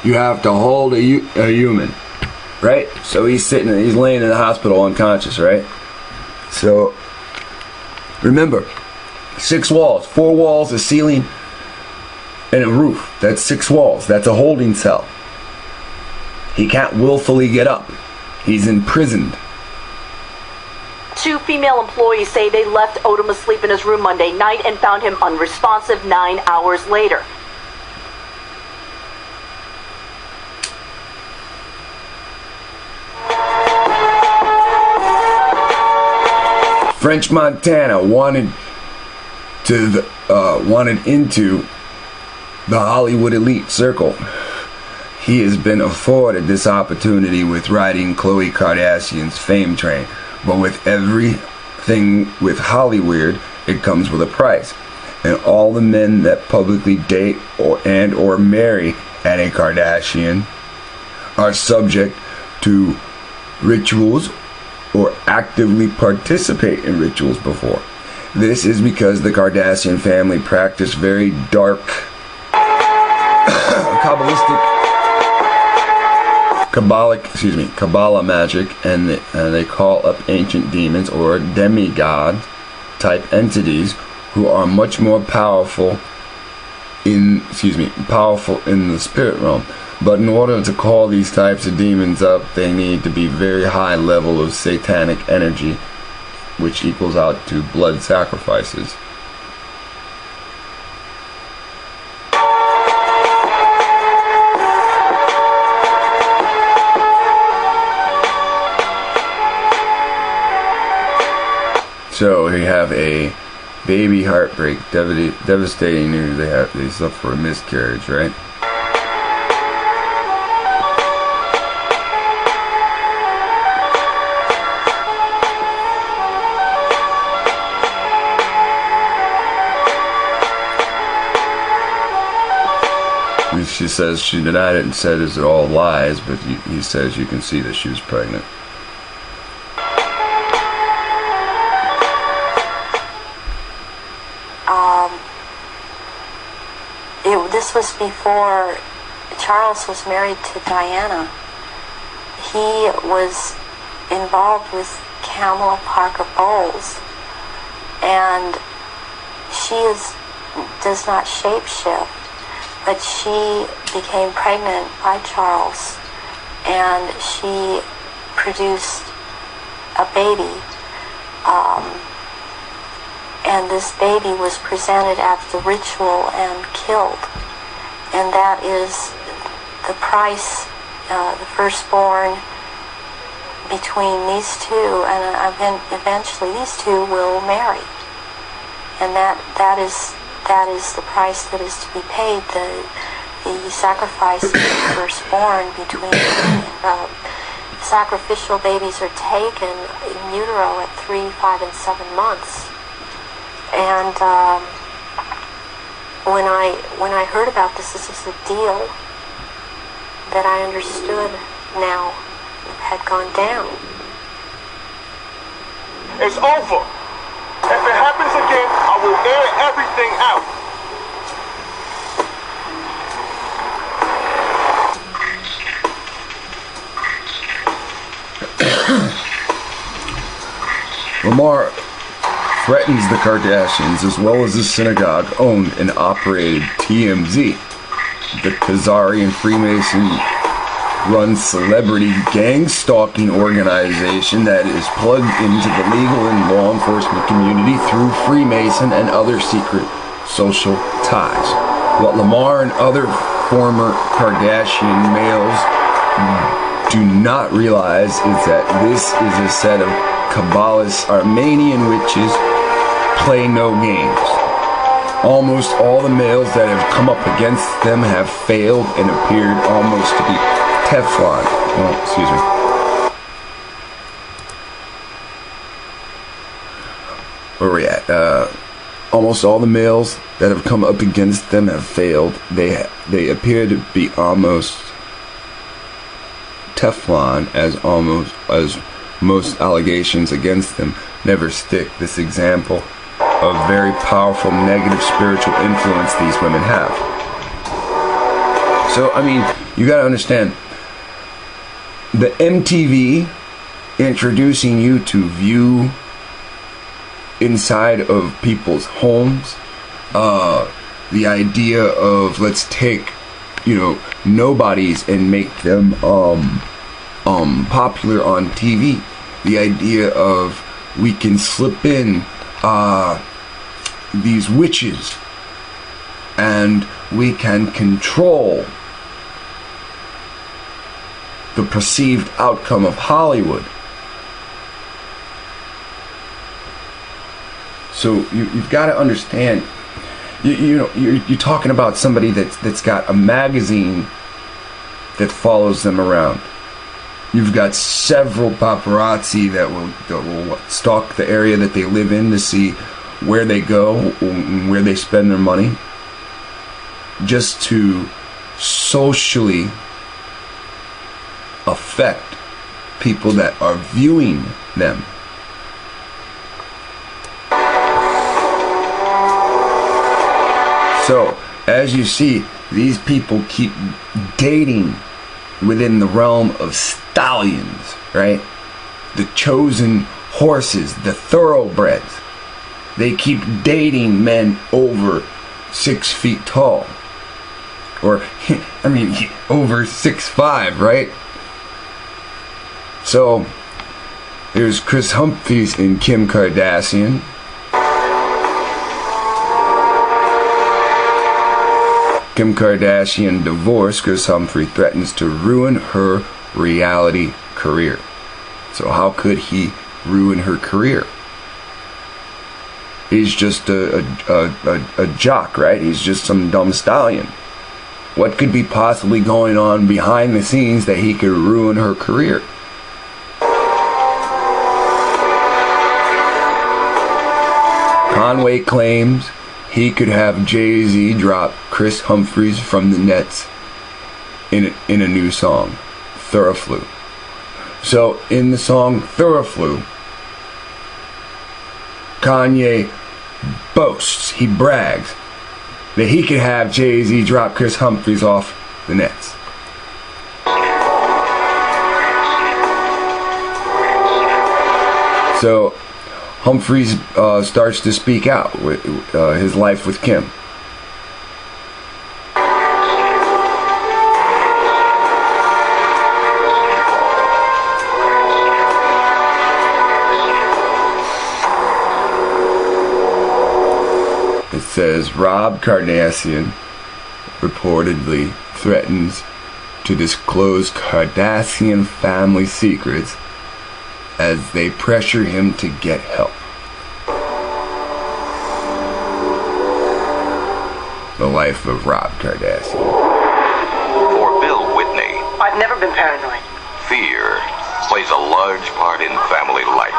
You have to hold a human, right? So he's laying in the hospital unconscious, right? So, remember, 6 walls, 4 walls, a ceiling, and a roof. That's 6 walls. That's a holding cell. He can't willfully get up. He's imprisoned. 2 female employees say they left Odom asleep in his room Monday night and found him unresponsive 9 hours later. French Montana wanted into the Hollywood elite circle. He has been afforded this opportunity with riding Khloe Kardashian's fame train, but with everything with Hollywood, it comes with a price. And all the men that publicly date or marry a Kardashian are subject to rituals or actively participate in rituals before. This is because the Kardashian family practice very dark Kabbalah magic, and they call up ancient demons or demigod type entities who are much more powerful in the spirit realm. But in order to call these types of demons up, they need to be very high level of satanic energy, which equals out to blood sacrifices. So we have a baby heartbreak, devastating news. They suffer a miscarriage, right? She says she denied it and said it's all lies, but he says you can see that she was pregnant. This was before Charles was married to Diana. He was involved with Kamala Parker Bowles, and she does not shapeshift, but she became pregnant by Charles, and she produced a baby, and this baby was presented at the ritual and killed, and that is the price, the firstborn between these two, and eventually these two will marry, and that is the price that is to be paid. The sacrifice of the firstborn between sacrificial babies are taken in utero at 3, 5, and 7 months. And when I heard about this is a deal that I understood now had gone down. It's over. If it happens again, I will air everything out. Lamar threatens the Kardashians as well as the synagogue-owned and operated TMZ, the Khazarian Freemason-run celebrity gang-stalking organization that is plugged into the legal and law enforcement community through Freemason and other secret social ties. What Lamar and other former Kardashian males do not realize is that this is a set of Kabbalist Armenian witches play no games. Almost all the males that have come up against them have failed and appeared almost to be Teflon. Oh, excuse me. Where are we at? Almost all the males that have come up against them have failed. They appear to be almost Teflon, as most allegations against them never stick. This example of very powerful negative spiritual influence these women have. So, I mean, you gotta understand, the MTV introducing you to view inside of people's homes, the idea of let's take, nobodies and make them popular on TV. The idea of we can slip in these witches and we can control the perceived outcome of Hollywood. So you've got to understand, you're talking about somebody that's got a magazine that follows them around. You've got several paparazzi that will stalk the area that they live in to see where they go, where they spend their money, just to socially affect people that are viewing them. So, as you see, these people keep dating within the realm of stallions, right? The chosen horses, the thoroughbreds. They keep dating men over 6 feet tall. Or, over 6'5", right? So, there's Kris Humphries and Kim Kardashian. Kim Kardashian divorced. Kris Humphrey threatens to ruin her reality career. So how could he ruin her career? He's just a jock, right? He's just some dumb stallion. What could be possibly going on behind the scenes that he could ruin her career? Conway claims he could have Jay-Z drop Kris Humphries from the Nets in a new song, Thoroughflu. So in the song Thoroughflu, Kanye boasts, he brags, that he could have Jay-Z drop Kris Humphries off the Nets. So Humphries starts to speak out with his life with Kim. says Rob Kardashian reportedly threatens to disclose Kardashian family secrets as they pressure him to get help. The life of Rob Kardashian. For Bill Whitney, I've never been paranoid. fear plays a large part in family life.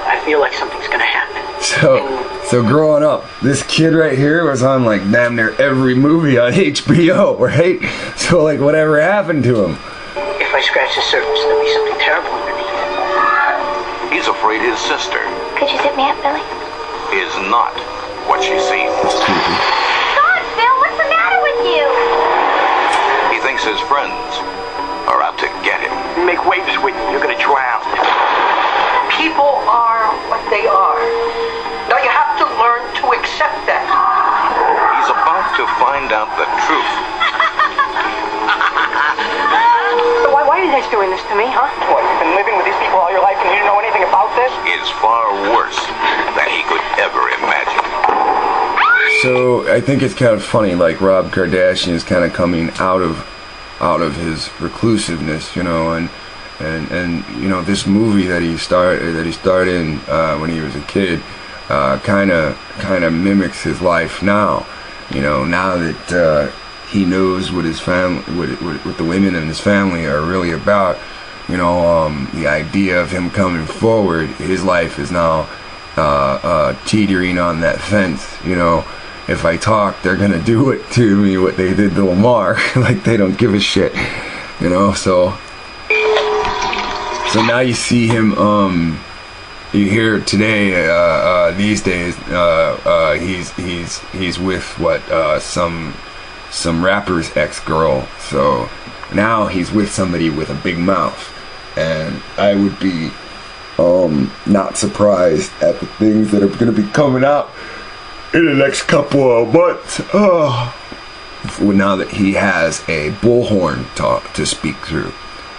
I feel like something's gonna happen. So growing up, this kid right here was on like damn near every movie on HBO, right? So like whatever happened to him? If I scratch the surface, there'll be something terrible underneath. He's afraid his sister Could you zip me up, Billy? is not what she seems. God, Phil, what's the matter with you? He thinks his friends are out to get him. Make waves with you, you're gonna drown. People are what they are. Now you have to learn to accept that. He's about to find out the truth. Why are you guys doing this to me, huh? What, you've been living with these people all your life and you didn't know anything about this? Is far worse than he could ever imagine. So I think it's kind of funny, like Rob Kardashian is kind of coming out of his reclusiveness, you know, and you know, this movie that he starred in when he was a kid kind of mimics his life now, you know, now that he knows what his family, what the women in his family are really about, you know, the idea of him coming forward, his life is now teetering on that fence, you know. If I talk, they're gonna do it to me what they did to Lamar. Like they don't give a shit, you know. So now you see him. You hear today, these days, he's with what some rapper's ex-girl. So now he's with somebody with a big mouth, and I would be not surprised at the things that are gonna be coming out in the next couple of months. Now that he has a bullhorn to speak through,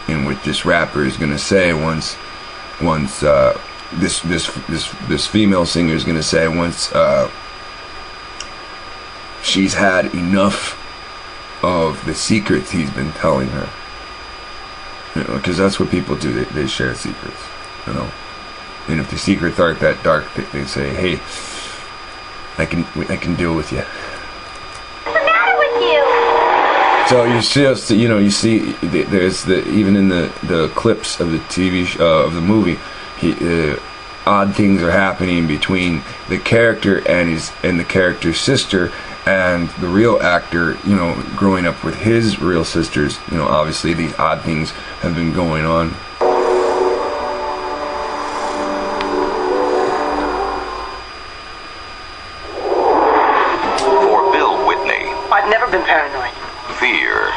and what this rapper is gonna say once this female singer is gonna say once she's had enough of the secrets he's been telling her, you know, because that's what people do. They share secrets, you know, and if the secrets aren't that dark, they say, hey, I can deal with you. What's the matter with you? So you see, you know, you see, there's even in the clips of the TV of the movie, odd things are happening between the character and the character's sister and the real actor. You know, growing up with his real sisters, you know, obviously these odd things have been going on. I've never been paranoid. Fear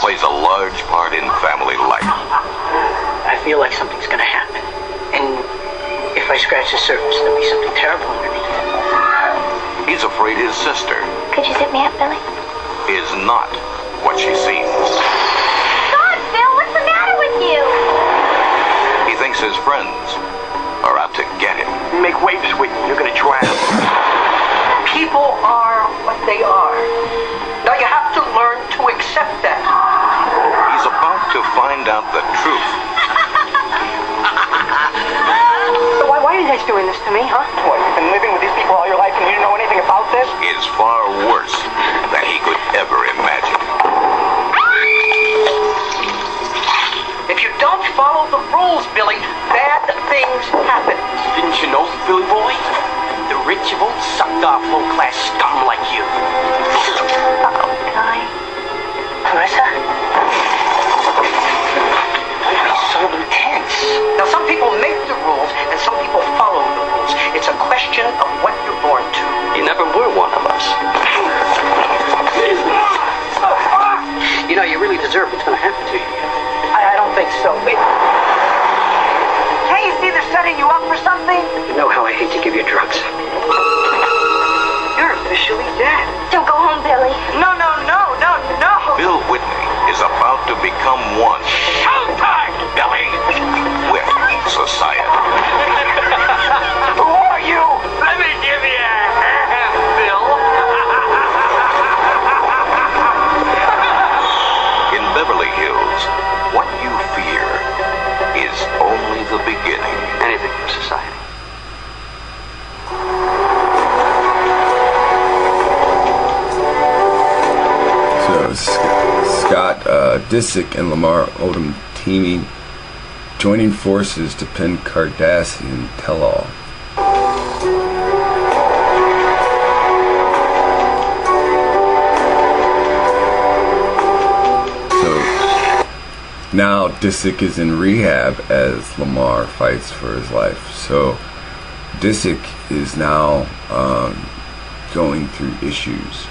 plays a large part in family life. I feel like something's gonna happen. And if I scratch the surface, there'll be something terrible underneath. He's afraid his sister Could you zip me up, Billy? is not what she seems. God, Phil, what's the matter with you? He thinks his friends are out to get him. Make waves with you, you're gonna drown. People are what they are. Now you have to learn to accept that. He's about to find out the truth. Why are you guys doing this to me, huh? What, you've been living with these people all your life and you didn't know anything about this? Is far worse than he could ever imagine. If you don't follow the rules, Billy, bad things happen. Didn't you know, Billy boy? The rich won't suck off low-class scum like you. Uh-oh, guy. Clarissa? It's so intense. Now, some people make the rules, and some people follow the rules. It's a question of what you're born to. You never were one of us. You know, you really deserve what's going to happen to you. I don't think so. Wait. Hey, you see they're setting you up for something? You know how I hate to give you drugs. You're officially dead. Don't go home, Billy. No. Bill Whitney is about to become one. Showtime, Billy! With society. Who are you? Let me give you a hand, Bill. Scott Disick and Lamar Odom joining forces to pin Kardashian tell-all. Now Disick is in rehab as Lamar fights for his life. So Disick is now going through issues.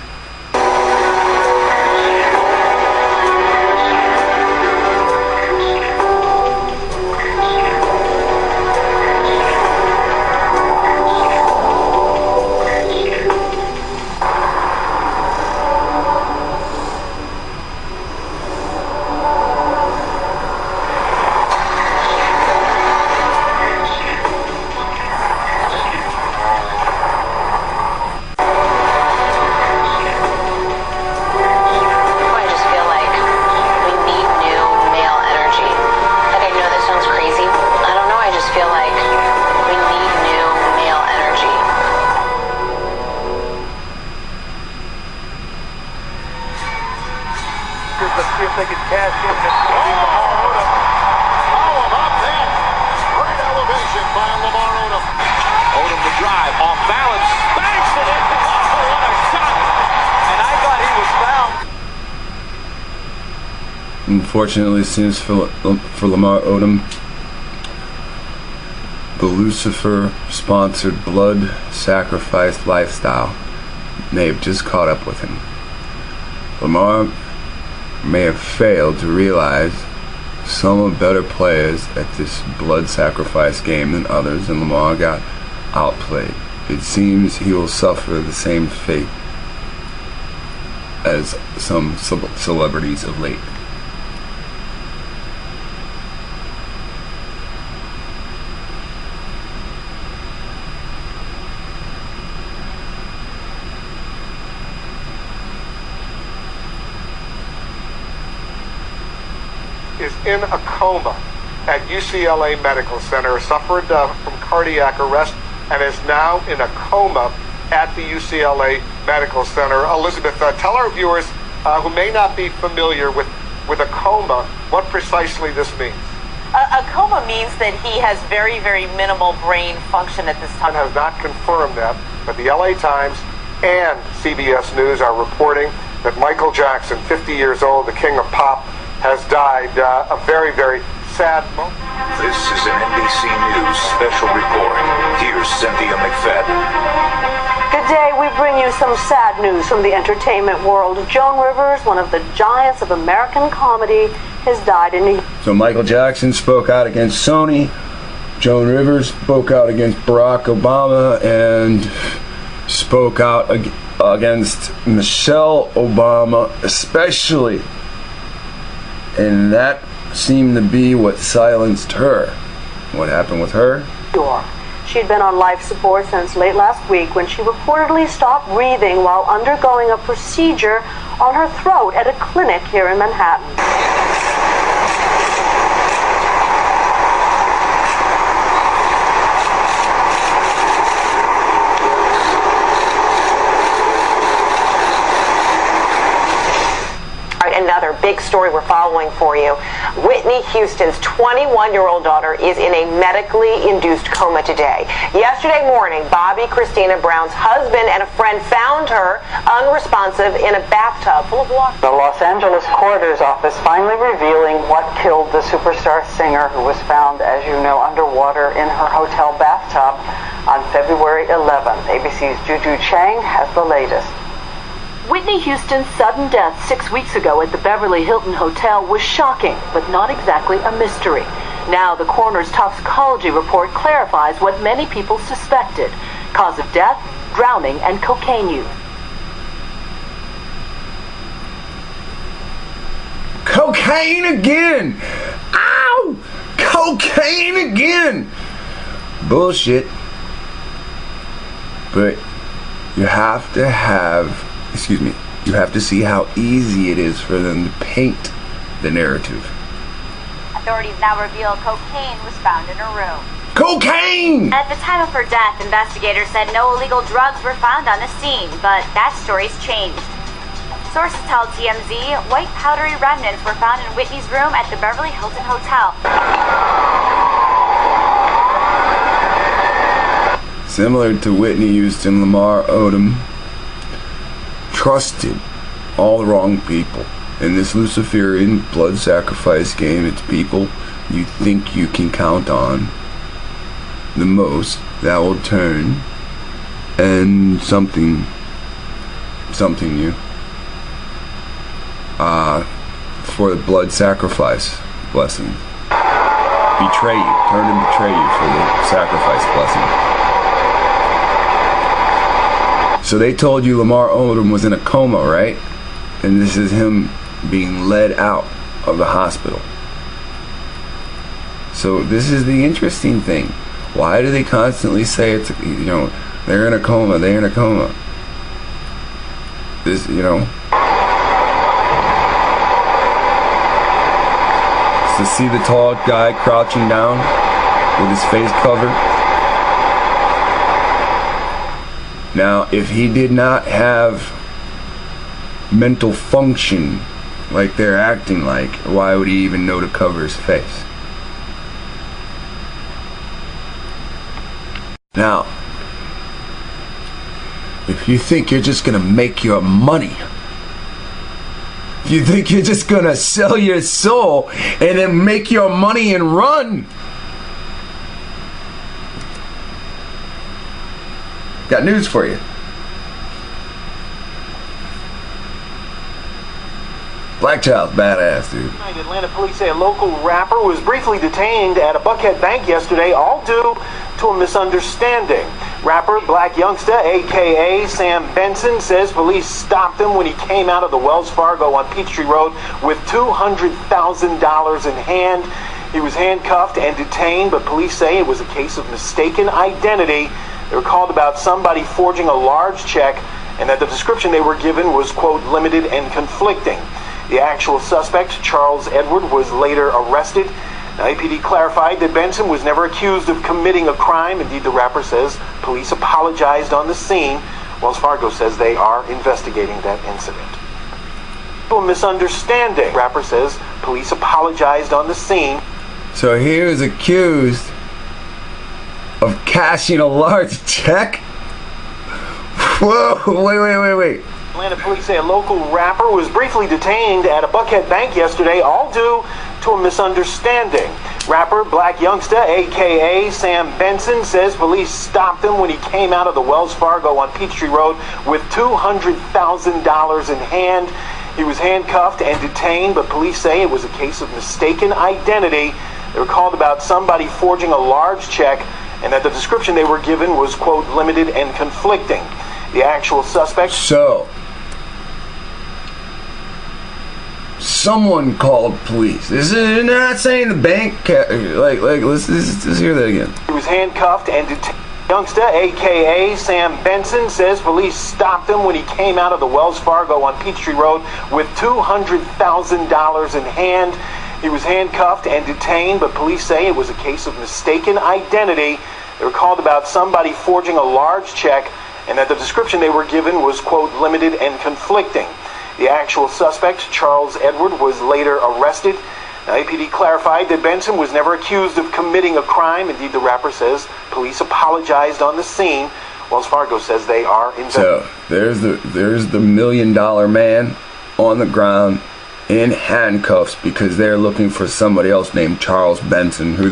Unfortunately, since for Lamar Odom, the Lucifer-sponsored blood sacrifice lifestyle may have just caught up with him. Lamar may have failed to realize some are better players at this blood sacrifice game than others, and Lamar got outplayed. It seems he will suffer the same fate as some celebrities of late. Is in a coma at UCLA Medical Center, suffered from cardiac arrest, and is now in a coma at the UCLA Medical Center. Elizabeth, tell our viewers who may not be familiar with a coma what precisely this means. A coma means that he has very, very minimal brain function at this time. Has not confirmed that, but the LA Times and CBS News are reporting that Michael Jackson, 50 years old, the king of pop, has died. A very, very sad moment. This is an NBC News special report. Here's Cynthia McFadden. Good day. We bring you some sad news from the entertainment world. Joan Rivers, one of the giants of American comedy, has died in New York. So Michael Jackson spoke out against Sony. Joan Rivers spoke out against Barack Obama and spoke out against Michelle Obama, especially. And that seemed to be what silenced her. What happened with her? She'd been on life support since late last week when she reportedly stopped breathing while undergoing a procedure on her throat at a clinic here in Manhattan. Another big story we're following for you. Whitney Houston's 21-year-old daughter is in a medically induced coma today. Yesterday morning, Bobby Christina Brown's husband and a friend found her unresponsive in a bathtub full of water. The Los Angeles coroner's office finally revealing what killed the superstar singer who was found, as you know, underwater in her hotel bathtub on February 11th. ABC's Juju Chang has the latest. Whitney Houston's sudden death 6 weeks ago at the Beverly Hilton Hotel was shocking, but not exactly a mystery. Now the coroner's toxicology report clarifies what many people suspected. Cause of death, drowning, and cocaine use. Cocaine again! Ow! Cocaine again! Bullshit. But you have to see how easy it is for them to paint the narrative. Authorities now reveal cocaine was found in her room. Cocaine! At the time of her death, investigators said no illegal drugs were found on the scene, but that story's changed. Sources tell TMZ white powdery remnants were found in Whitney's room at the Beverly Hilton Hotel. Similar to Whitney Houston, Lamar Odom trusted all the wrong people. In this Luciferian blood sacrifice game, it's people you think you can count on the most that will turn and something new for the blood sacrifice blessing. Betray you, turn and betray you for the sacrifice blessing. So they told you Lamar Odom was in a coma, right? And this is him being led out of the hospital. So this is the interesting thing. Why do they constantly say it's, you know, they're in a coma, they're in a coma? This, you know. To see the tall guy crouching down with his face covered. Now, if he did not have mental function like they're acting like, why would he even know to cover his face? Now, if you think you're just gonna make your money, if you think you're just gonna sell your soul and then make your money and run, got news for you. Black Child's badass, dude. Atlanta police say a local rapper was briefly detained at a Buckhead bank yesterday, all due to a misunderstanding. Rapper Black Youngsta, a.k.a. Sam Benson, says police stopped him when he came out of the Wells Fargo on Peachtree Road with $200,000 in hand. He was handcuffed and detained, but police say it was a case of mistaken identity. They were called about somebody forging a large check, and that the description they were given was, quote, limited and conflicting. The actual suspect, Charles Edward, was later arrested. Now, APD clarified that Benson was never accused of committing a crime. Indeed, the rapper says police apologized on the scene. Wells Fargo says they are investigating that incident. A misunderstanding. Rapper says police apologized on the scene. So he was accused of cashing a large check? Whoa, wait. Atlanta police say a local rapper was briefly detained at a Buckhead bank yesterday, all due to a misunderstanding. Rapper Black Youngsta, a.k.a. Sam Benson, says police stopped him when he came out of the Wells Fargo on Peachtree Road with $200,000 in hand. He was handcuffed and detained, but police say it was a case of mistaken identity. They were called about somebody forging a large check, and that the description they were given was, quote, limited and conflicting. The actual suspect... So, someone called police. This is not saying the bank... let's hear that again. He was handcuffed and detained. Youngsta, a.k.a. Sam Benson, says police stopped him when he came out of the Wells Fargo on Peachtree Road with $200,000 in hand. He was handcuffed and detained, but police say it was a case of mistaken identity. They were called about somebody forging a large check, and that the description they were given was, quote, limited and conflicting. The actual suspect, Charles Edward, was later arrested. Now, APD clarified that Benson was never accused of committing a crime. Indeed, the rapper says police apologized on the scene. Wells Fargo says they are investigating. So there's the $1 million man on the ground in handcuffs because they're looking for somebody else named Charles Benson, who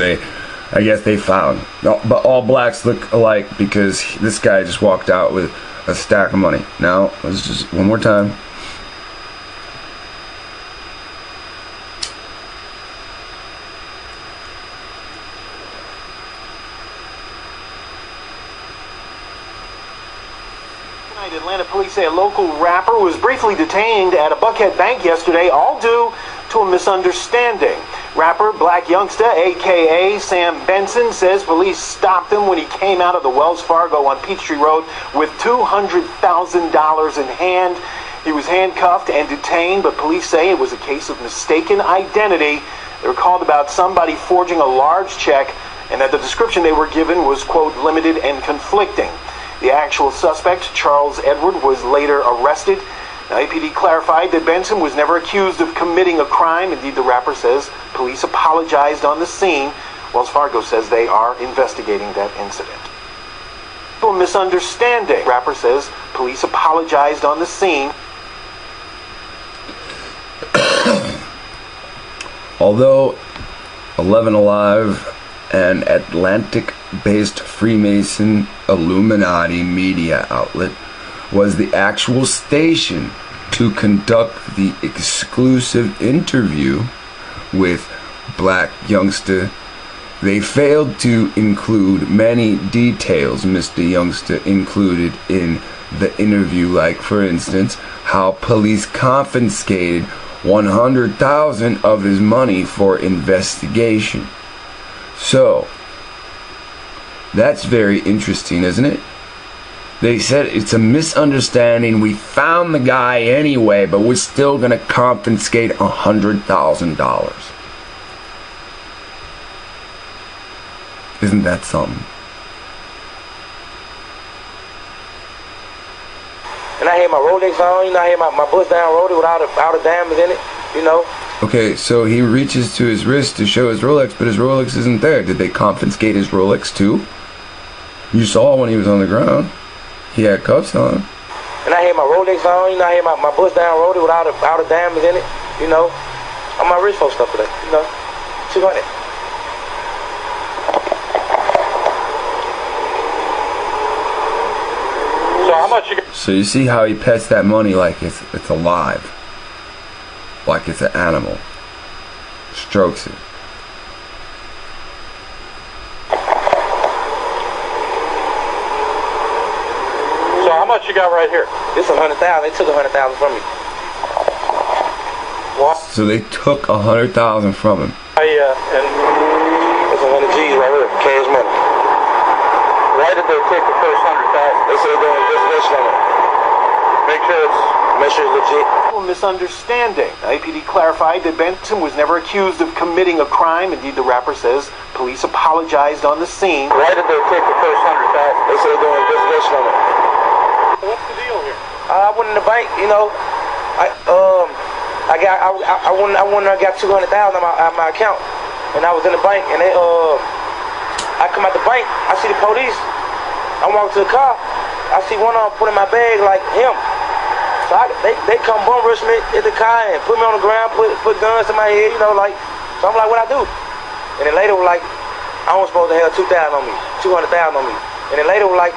I guess they found. No, but all blacks look alike because this guy just walked out with a stack of money. Now, let's just one more time. Atlanta police say a local rapper was briefly detained at a Buckhead bank yesterday, all due to a misunderstanding. Rapper Black Youngsta, a.k.a. Sam Benson, says police stopped him when he came out of the Wells Fargo on Peachtree Road with $200,000 in hand. He was handcuffed and detained, but police say it was a case of mistaken identity. They were called about somebody forging a large check, and that the description they were given was, quote, limited and conflicting. The actual suspect, Charles Edward, was later arrested. Now, APD clarified that Benson was never accused of committing a crime. Indeed, the rapper says police apologized on the scene. Wells Fargo says they are investigating that incident. A misunderstanding. Rapper says police apologized on the scene. Although 11 Alive, an Atlantic-based Freemason Illuminati media outlet, was the actual station to conduct the exclusive interview with Black Youngster, they failed to include many details Mr. Youngster included in the interview, like, for instance, how police confiscated $100,000 of his money for investigation. So, that's very interesting, isn't it? They said it's a misunderstanding. We found the guy anyway, but we're still going to confiscate $100,000. Isn't that something? And I had my Rolex on, you know, I had my bust down Rolex without a diamond in it, you know. Okay, so he reaches to his wrist to show his Rolex, but his Rolex isn't there. Did they confiscate his Rolex too? You saw when he was on the ground. He had cuffs on. And I had my Rolex on, you know, I had my bust down Rolex without a diamond in it, you know. On my wrist for stuff today, you know. 200. So you see how he pets that money like it's alive, like it's an animal. Strokes it. So how much you got right here? This is $100,000. They took $100,000 from me. What? So they took $100,000 from him. And it's 100 G's right here, cash money. Why did they take the first $100,000? They said they're doing investigation on it. Make sure it's legit. A misunderstanding. APD clarified that Benson was never accused of committing a crime. Indeed, the rapper says police apologized on the scene. Why did they take the first $100,000? They said they're doing investigation on it. What's the deal here? I went in the bank, you know. I got $200,000 on my account, and I was in the bank, and I come out the bank, I see the police. I walk to the car, I see one of them put in my bag like him. So they come bum rush me in the car and put me on the ground, put guns to my head, you know, like. So I'm like, what I do? And then later was like, I was supposed to have $200,000 on me. And then later was like,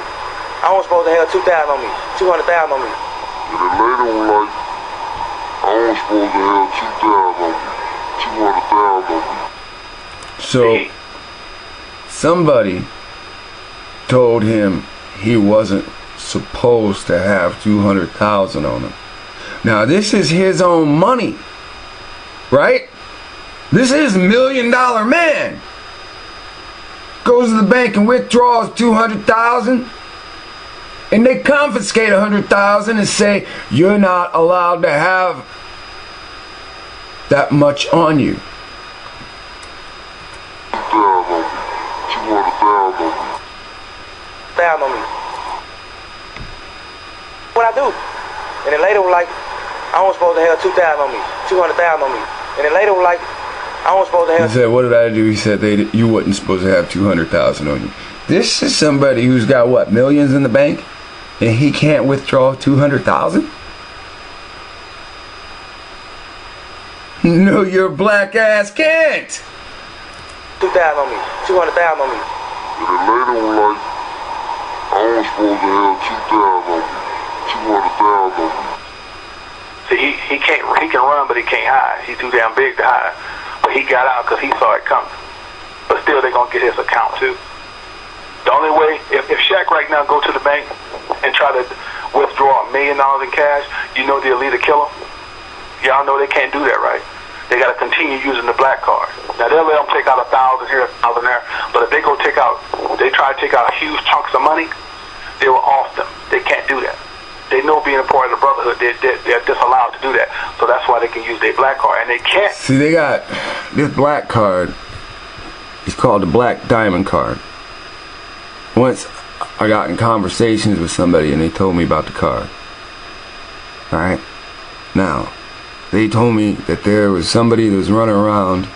I was supposed to have $200,000 on me. And then later was like, I was supposed to have $200,000 on me. So somebody told him he wasn't supposed to have $200,000 on him. Now this is his own money, right? This is $1 million man. Goes to the bank and withdraws $200,000, and they confiscate $100,000 and say you're not allowed to have that much on you. $200,000 on me. What I do? And then later was like, I was supposed to have $200,000 on me. And then later was like, I was supposed to have. He said, what did I do? He said, you wasn't supposed to have $200,000 on you. This is somebody who's got what, millions in the bank, and he can't withdraw $200,000? No, your black ass can't. $200,000 on me. $200,000 on me. And then later was like, I was supposed to have $200,000 on me. See, he can run, but he can't hide. He's too damn big to hide. But he got out because he saw it coming. But still, they're gonna get his account too. The only way, if Shaq right now go to the bank and try to withdraw $1 million in cash, you know they'll either kill him. Y'all know they can't do that, right? They got to continue using the black card. Now they'll let them take out 1,000 here, 1,000 there, but if they try to take out huge chunks of money, they will off them. They can't do that. They know being a part of the brotherhood, they're disallowed to do that. So that's why they can use their black card, and they can't. See, they got this black card. It's called the Black Diamond card. Once I got in conversations with somebody, and they told me about the card. All right. Now, they told me that there was somebody that was running around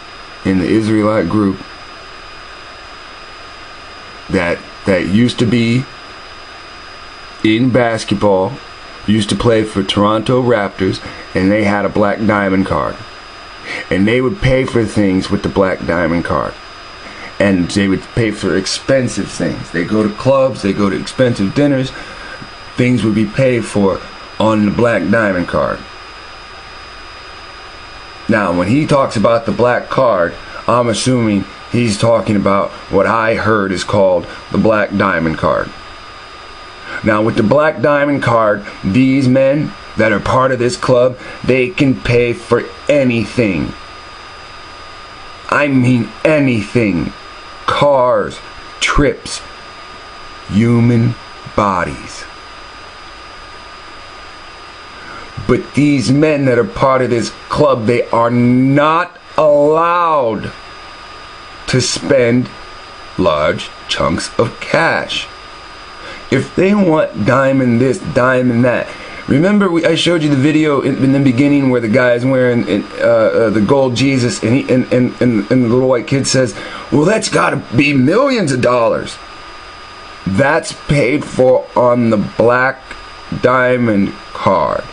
in the Israelite group that used to be in basketball, used to play for Toronto Raptors, and they had a black diamond card. And they would pay for things with the black diamond card. And they would pay for expensive things. They go to clubs, they go to expensive dinners. Things would be paid for on the black diamond card. Now, when he talks about the black card, I'm assuming he's talking about what I heard is called the black diamond card. Now, with the black diamond card, these men that are part of this club, they can pay for anything. I mean anything. Cars, trips, human bodies. But these men that are part of this club, they are not allowed to spend large chunks of cash. If they want diamond this, diamond that. Remember, I showed you the video in the beginning where the guy is wearing the gold Jesus, and the little white kid says, "Well, that's got to be millions of dollars." That's paid for on the black diamond card.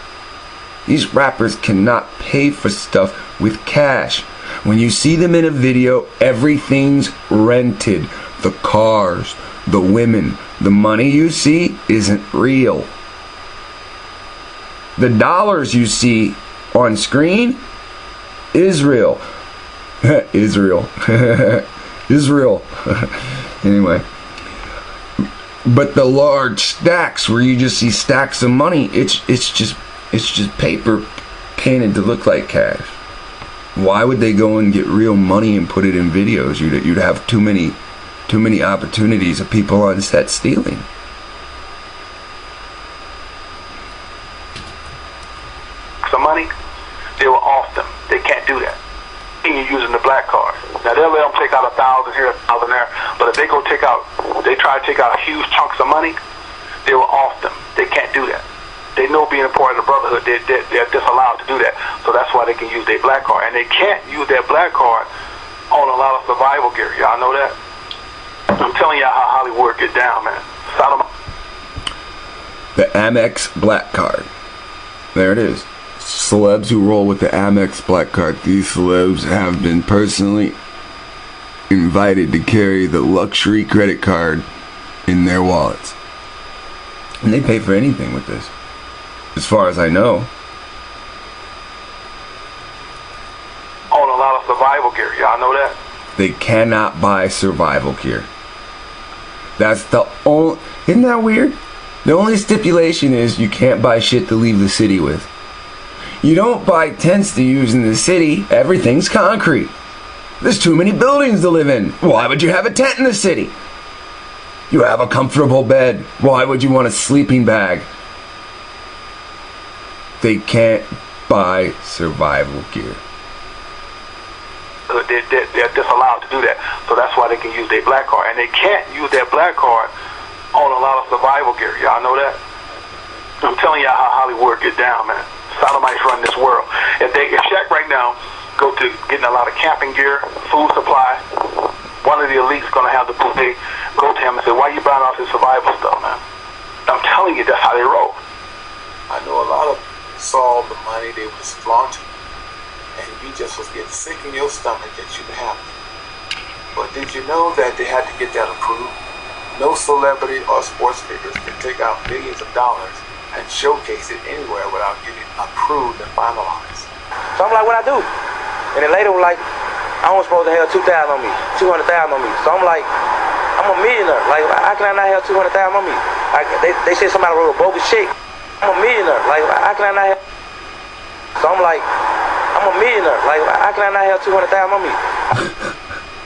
These rappers cannot pay for stuff with cash. When you see them in a video, everything's rented. The cars, the women, the money you see isn't real. The dollars you see on screen, Israel. Israel. Israel. Anyway. But the large stacks where you just see stacks of money, it's just paper painted to look like cash. Why would they go and get real money and put it in videos? You'd have too many opportunities of people on set stealing. Some money, they will off them. They can't do that. And you're using the black card. Now they'll let them take out 1,000 here, 1,000 there. But if they try to take out huge chunks of money, they will off them. They can't do that. They know being a part of the brotherhood, they're disallowed to do that. So that's why they can use their black card. And they can't use their black card on a lot of survival gear. Y'all know that? I'm telling y'all how Hollywood get down, man. The Amex black card. There it is. Celebs who roll with the Amex black card. These celebs have been personally invited to carry the luxury credit card in their wallets. And they pay for anything with this, as far as I know. On a lot of survival gear. Y'all know that? They cannot buy survival gear. That's the only... Isn't that weird? The only stipulation is you can't buy shit to leave the city with. You don't buy tents to use in the city. Everything's concrete. There's too many buildings to live in. Why would you have a tent in the city? You have a comfortable bed. Why would you want a sleeping bag? They can't buy survival gear. They're disallowed to do that. So that's why they can use their black card. And they can't use their black card on a lot of survival gear. Y'all know that? I'm telling y'all how Hollywood get down, man. Sodomites run this world. If Shaq right now go to getting a lot of camping gear, food supply, one of the elites gonna have the buffet go to him and say, "Why you buying all this survival stuff, man?" I'm telling you, that's how they roll. I know a lot of saw the money they was flaunting, and you just was getting sick in your stomach that you have it. But did you know that they had to get that approved? No celebrity or sports figures can take out millions of dollars and showcase it anywhere without getting approved and finalized. So I'm like, what I do? And then later was like, I was supposed to have $2,000 on me, $200,000 on me. So I'm like, I'm a millionaire. Like, how can I not have $200,000 on me? Like, they said somebody wrote a bogus check. I'm a millionaire. Like, how can I not have? So I'm like, I'm a millionaire. Like, how can I not have $200,000 on me?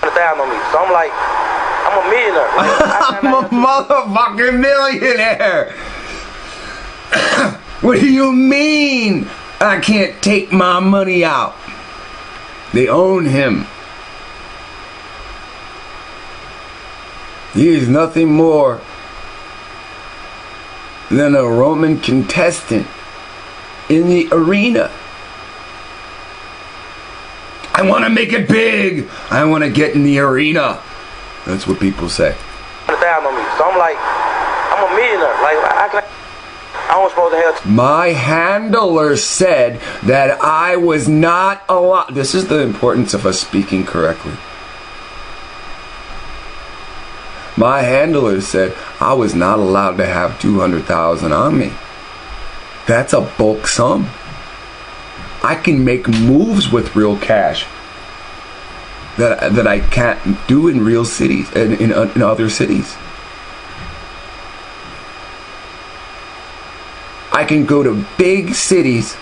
$200,000 on me. So I'm like, I'm a millionaire. Like, I'm a motherfucking millionaire. What do you mean I can't take my money out? They own him. He is nothing more than a Roman contestant in the arena. I want to make it big. I want to get in the arena. That's what people say. Down on me. So I'm like, I'm a millionaire. Like, I was supposed to have. My handler said that I was not allowed. This is the importance of us speaking correctly. My handler said I was not allowed to have $200,000 on me. That's a bulk sum. I can make moves with real cash that I can't do in real cities, in other cities. I can go to big cities.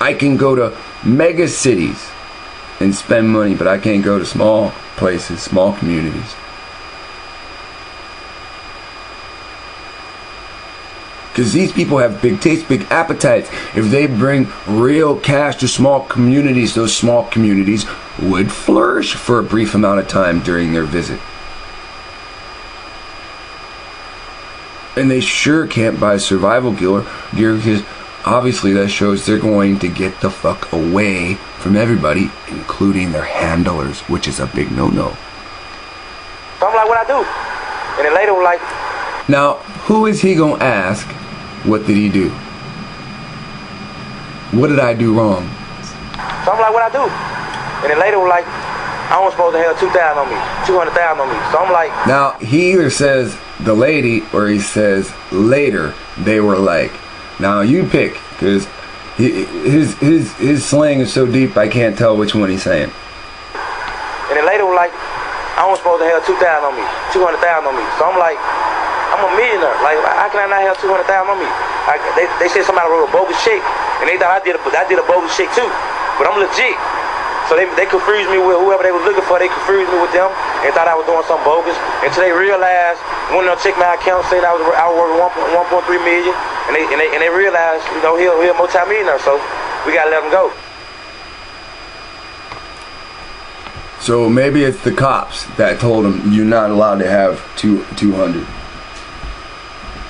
I can go to mega cities and spend money, but I can't go to small places, small communities. Because these people have big tastes, big appetites. If they bring real cash to small communities, those small communities would flourish for a brief amount of time during their visit. And they sure can't buy survival gear because obviously that shows they're going to get the fuck away from everybody, including their handlers, which is a big no-no. So I'm like, what I do? And then later, like... Now, who is he gonna ask? What did he do? What did I do wrong? So I'm like, what I do? And then later, like, I was supposed to have $2,000 on me, $200,000 on me. So I'm like... Now, he either says the lady or he says later they were like. Now, you pick, because his slang is so deep I can't tell which one he's saying. And then later, like, I was supposed to have $2,000 on me, $200,000 on me. So I'm like, I'm a millionaire. Like, how can I not have $200,000 on me? They said somebody wrote a bogus check, and they thought I did a bogus check too. But I'm legit. So they confused me with whoever they was looking for. They confused me with them and thought I was doing something bogus. Until they realized, when they checked my account, saying I was worth 1.3 million, and they realized, you know, he's a multi-millionaire. So we gotta let him go. So maybe it's the cops that told him you're not allowed to have 200.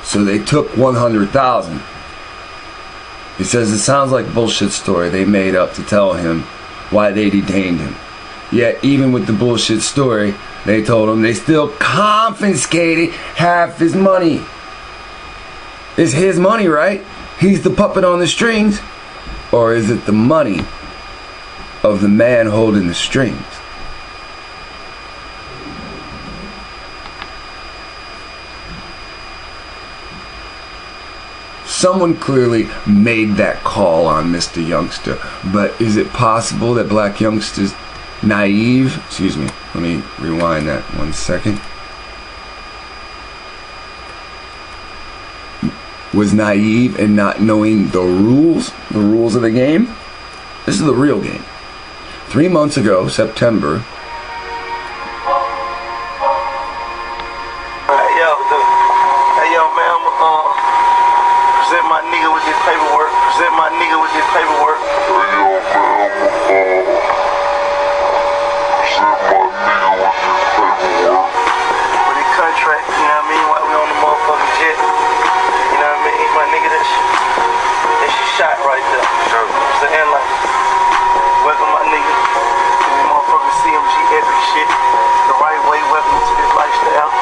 So they took 100,000. He says it sounds like a bullshit story they made up to tell him why they detained him. Yet even with the bullshit story, they told him they still confiscated half his money. It's his money, right? He's the puppet on the strings. Or is it the money of the man holding the strings? Someone clearly made that call on Mr. Youngster, but is it possible that Black Youngster's naive? Excuse me, let me rewind that 1 second. Was naive in not knowing the rules of the game? This is the real game. 3 months ago, September. Present my nigga with this paperwork. Present my nigga with this paperwork. With this contract, you know what I mean? While we on the motherfucking jet. You know what I mean? My nigga, that shit shot right there. Sure. It's an airline. Welcome my nigga to the motherfucking CMG epic shit. The right way, welcome to this lifestyle.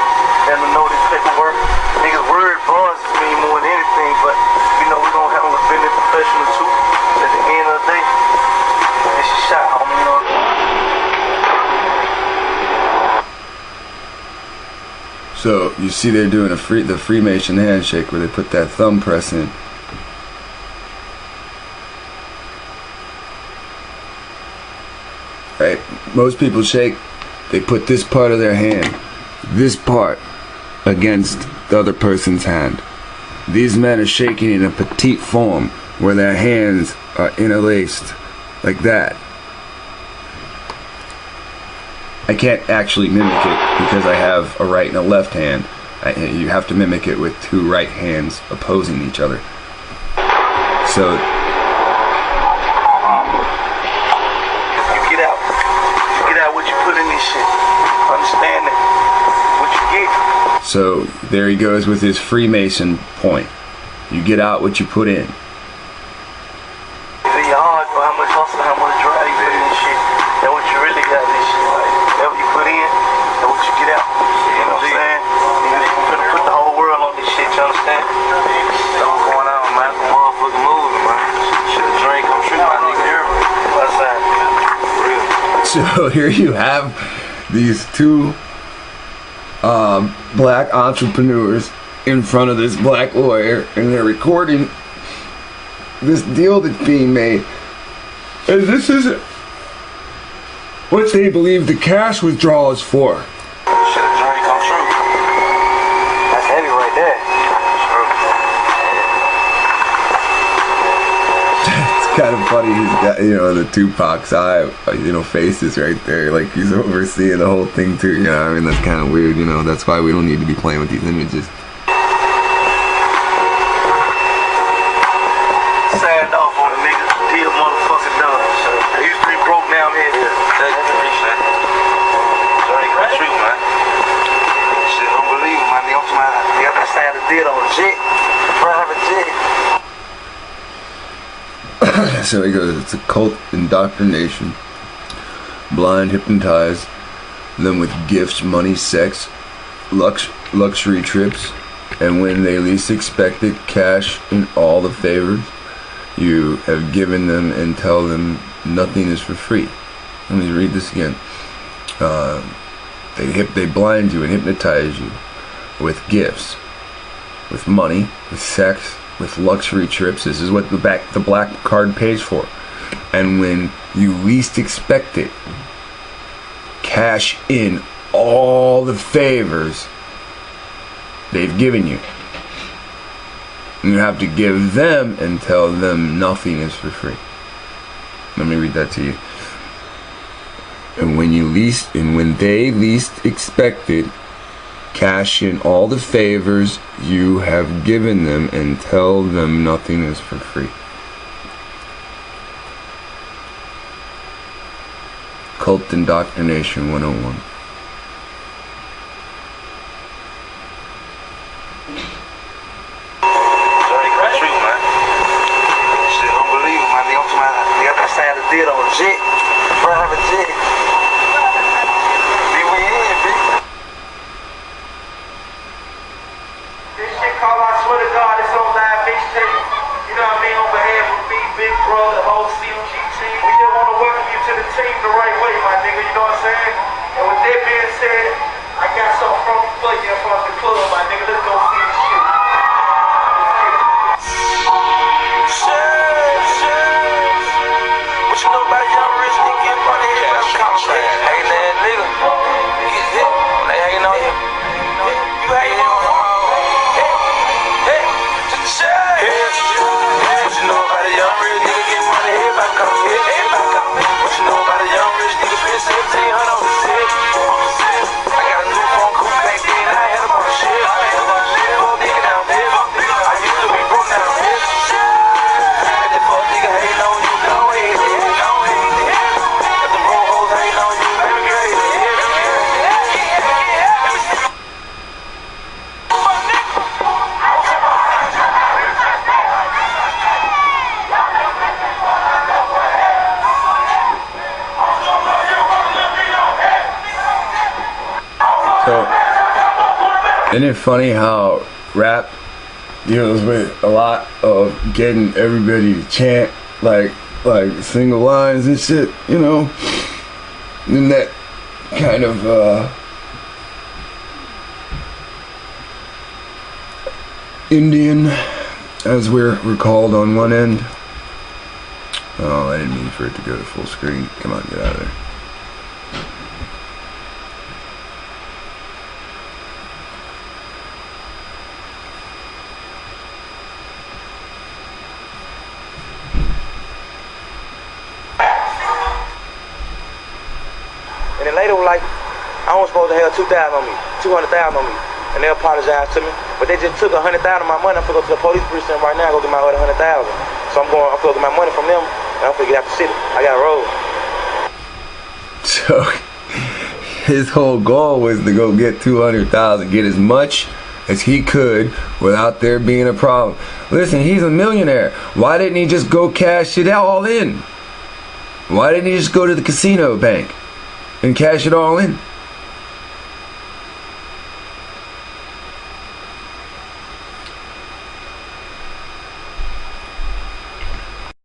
And to know this paperwork. Niggas word bars mean more than anything, but you know we gonna have a business professional too. At the end of the day, it's a shot, homie, you know. So you see they're doing the Freemason handshake where they put that thumb press in. Right? Most people shake, they put this part of their hand, this part, against the other person's hand. These men are shaking in a petite form where their hands are interlaced like that. I can't actually mimic it because I have a right and a left hand. You have to mimic it with two right hands opposing each other. So you get out what you put in this shit. Understand that what you get. So there he goes with his Freemason point. You get out what you put in. So here you have these two black entrepreneurs in front of this black lawyer, and they're recording this deal that's being made. And this is what they believe the cash withdrawal is for. Shit, a dream come true. That's heavy right there. It's kind of funny. He's got, the Tupac's eye, faces right there, like he's overseeing the whole thing too. I mean, that's kind of weird. That's why we don't need to be playing with these images. Signed off on a nigga. Deal motherfucking done. I used to be broke, now I'm here. Journey come true, man. Shit, unbelievable, man. The other side of the deal on a jet. Private jet. So he goes, it's a cult indoctrination. Blind, hypnotize them with gifts, money, sex, luxury trips, and when they least expect it, cash in all the favors you have given them and tell them nothing is for free. Let me read this again. They blind you and hypnotize you with gifts, with money, with sex, with luxury trips. This is what the black card pays for. And when you least expect it, cash in all the favors they've given you. You have to give them and tell them nothing is for free. Let me read that to you. And when they least expect it, cash in all the favors you have given them and tell them nothing is for free. Cult Indoctrination 101. Deal on a jet, private jet. Be we in, B. This shit called, I swear to God, it's on live mixtape. You know what I mean? On behalf of me, Big Bro, the whole CMG team. We just want to welcome you to the team the right way, my nigga. You know what I'm saying? And with that being said, I got something for you in front of the club, my nigga. Let's go see this shit. What you know about young rich nigga getting money here about contract? Hey, that nigga, you get hit when they hanging on you. You hanging on them. Hey, just shit. What you know about a young rich nigga getting money here about contract? What you know about a young rich nigga spend 1,700 on the shit? I got a new phone cool back then, I had a bunch of shit. Fuck nigga down there. I used to be broke down here. And that fuck nigga hating on you, go ahead. So, isn't it funny how rap deals with a lot of getting everybody to chant like single lines and shit, in that kind of Indian, as we're called on one end. Oh, I didn't mean for it to go to full screen. Come on, get out of there. And then later was like, I was supposed to have $200,000 on me. And they apologized to me. But they just took $100,000 of my money. I'm gonna go to the police precinct right now and go get my other $100,000. So I'm gonna get my money from them and I'm gonna get out the city. I got rolled. So his whole goal was to go get $200,000, get as much as he could without there being a problem. Listen, he's a millionaire. Why didn't he just go cash it all in? Why didn't he just go to the casino bank and cash it all in?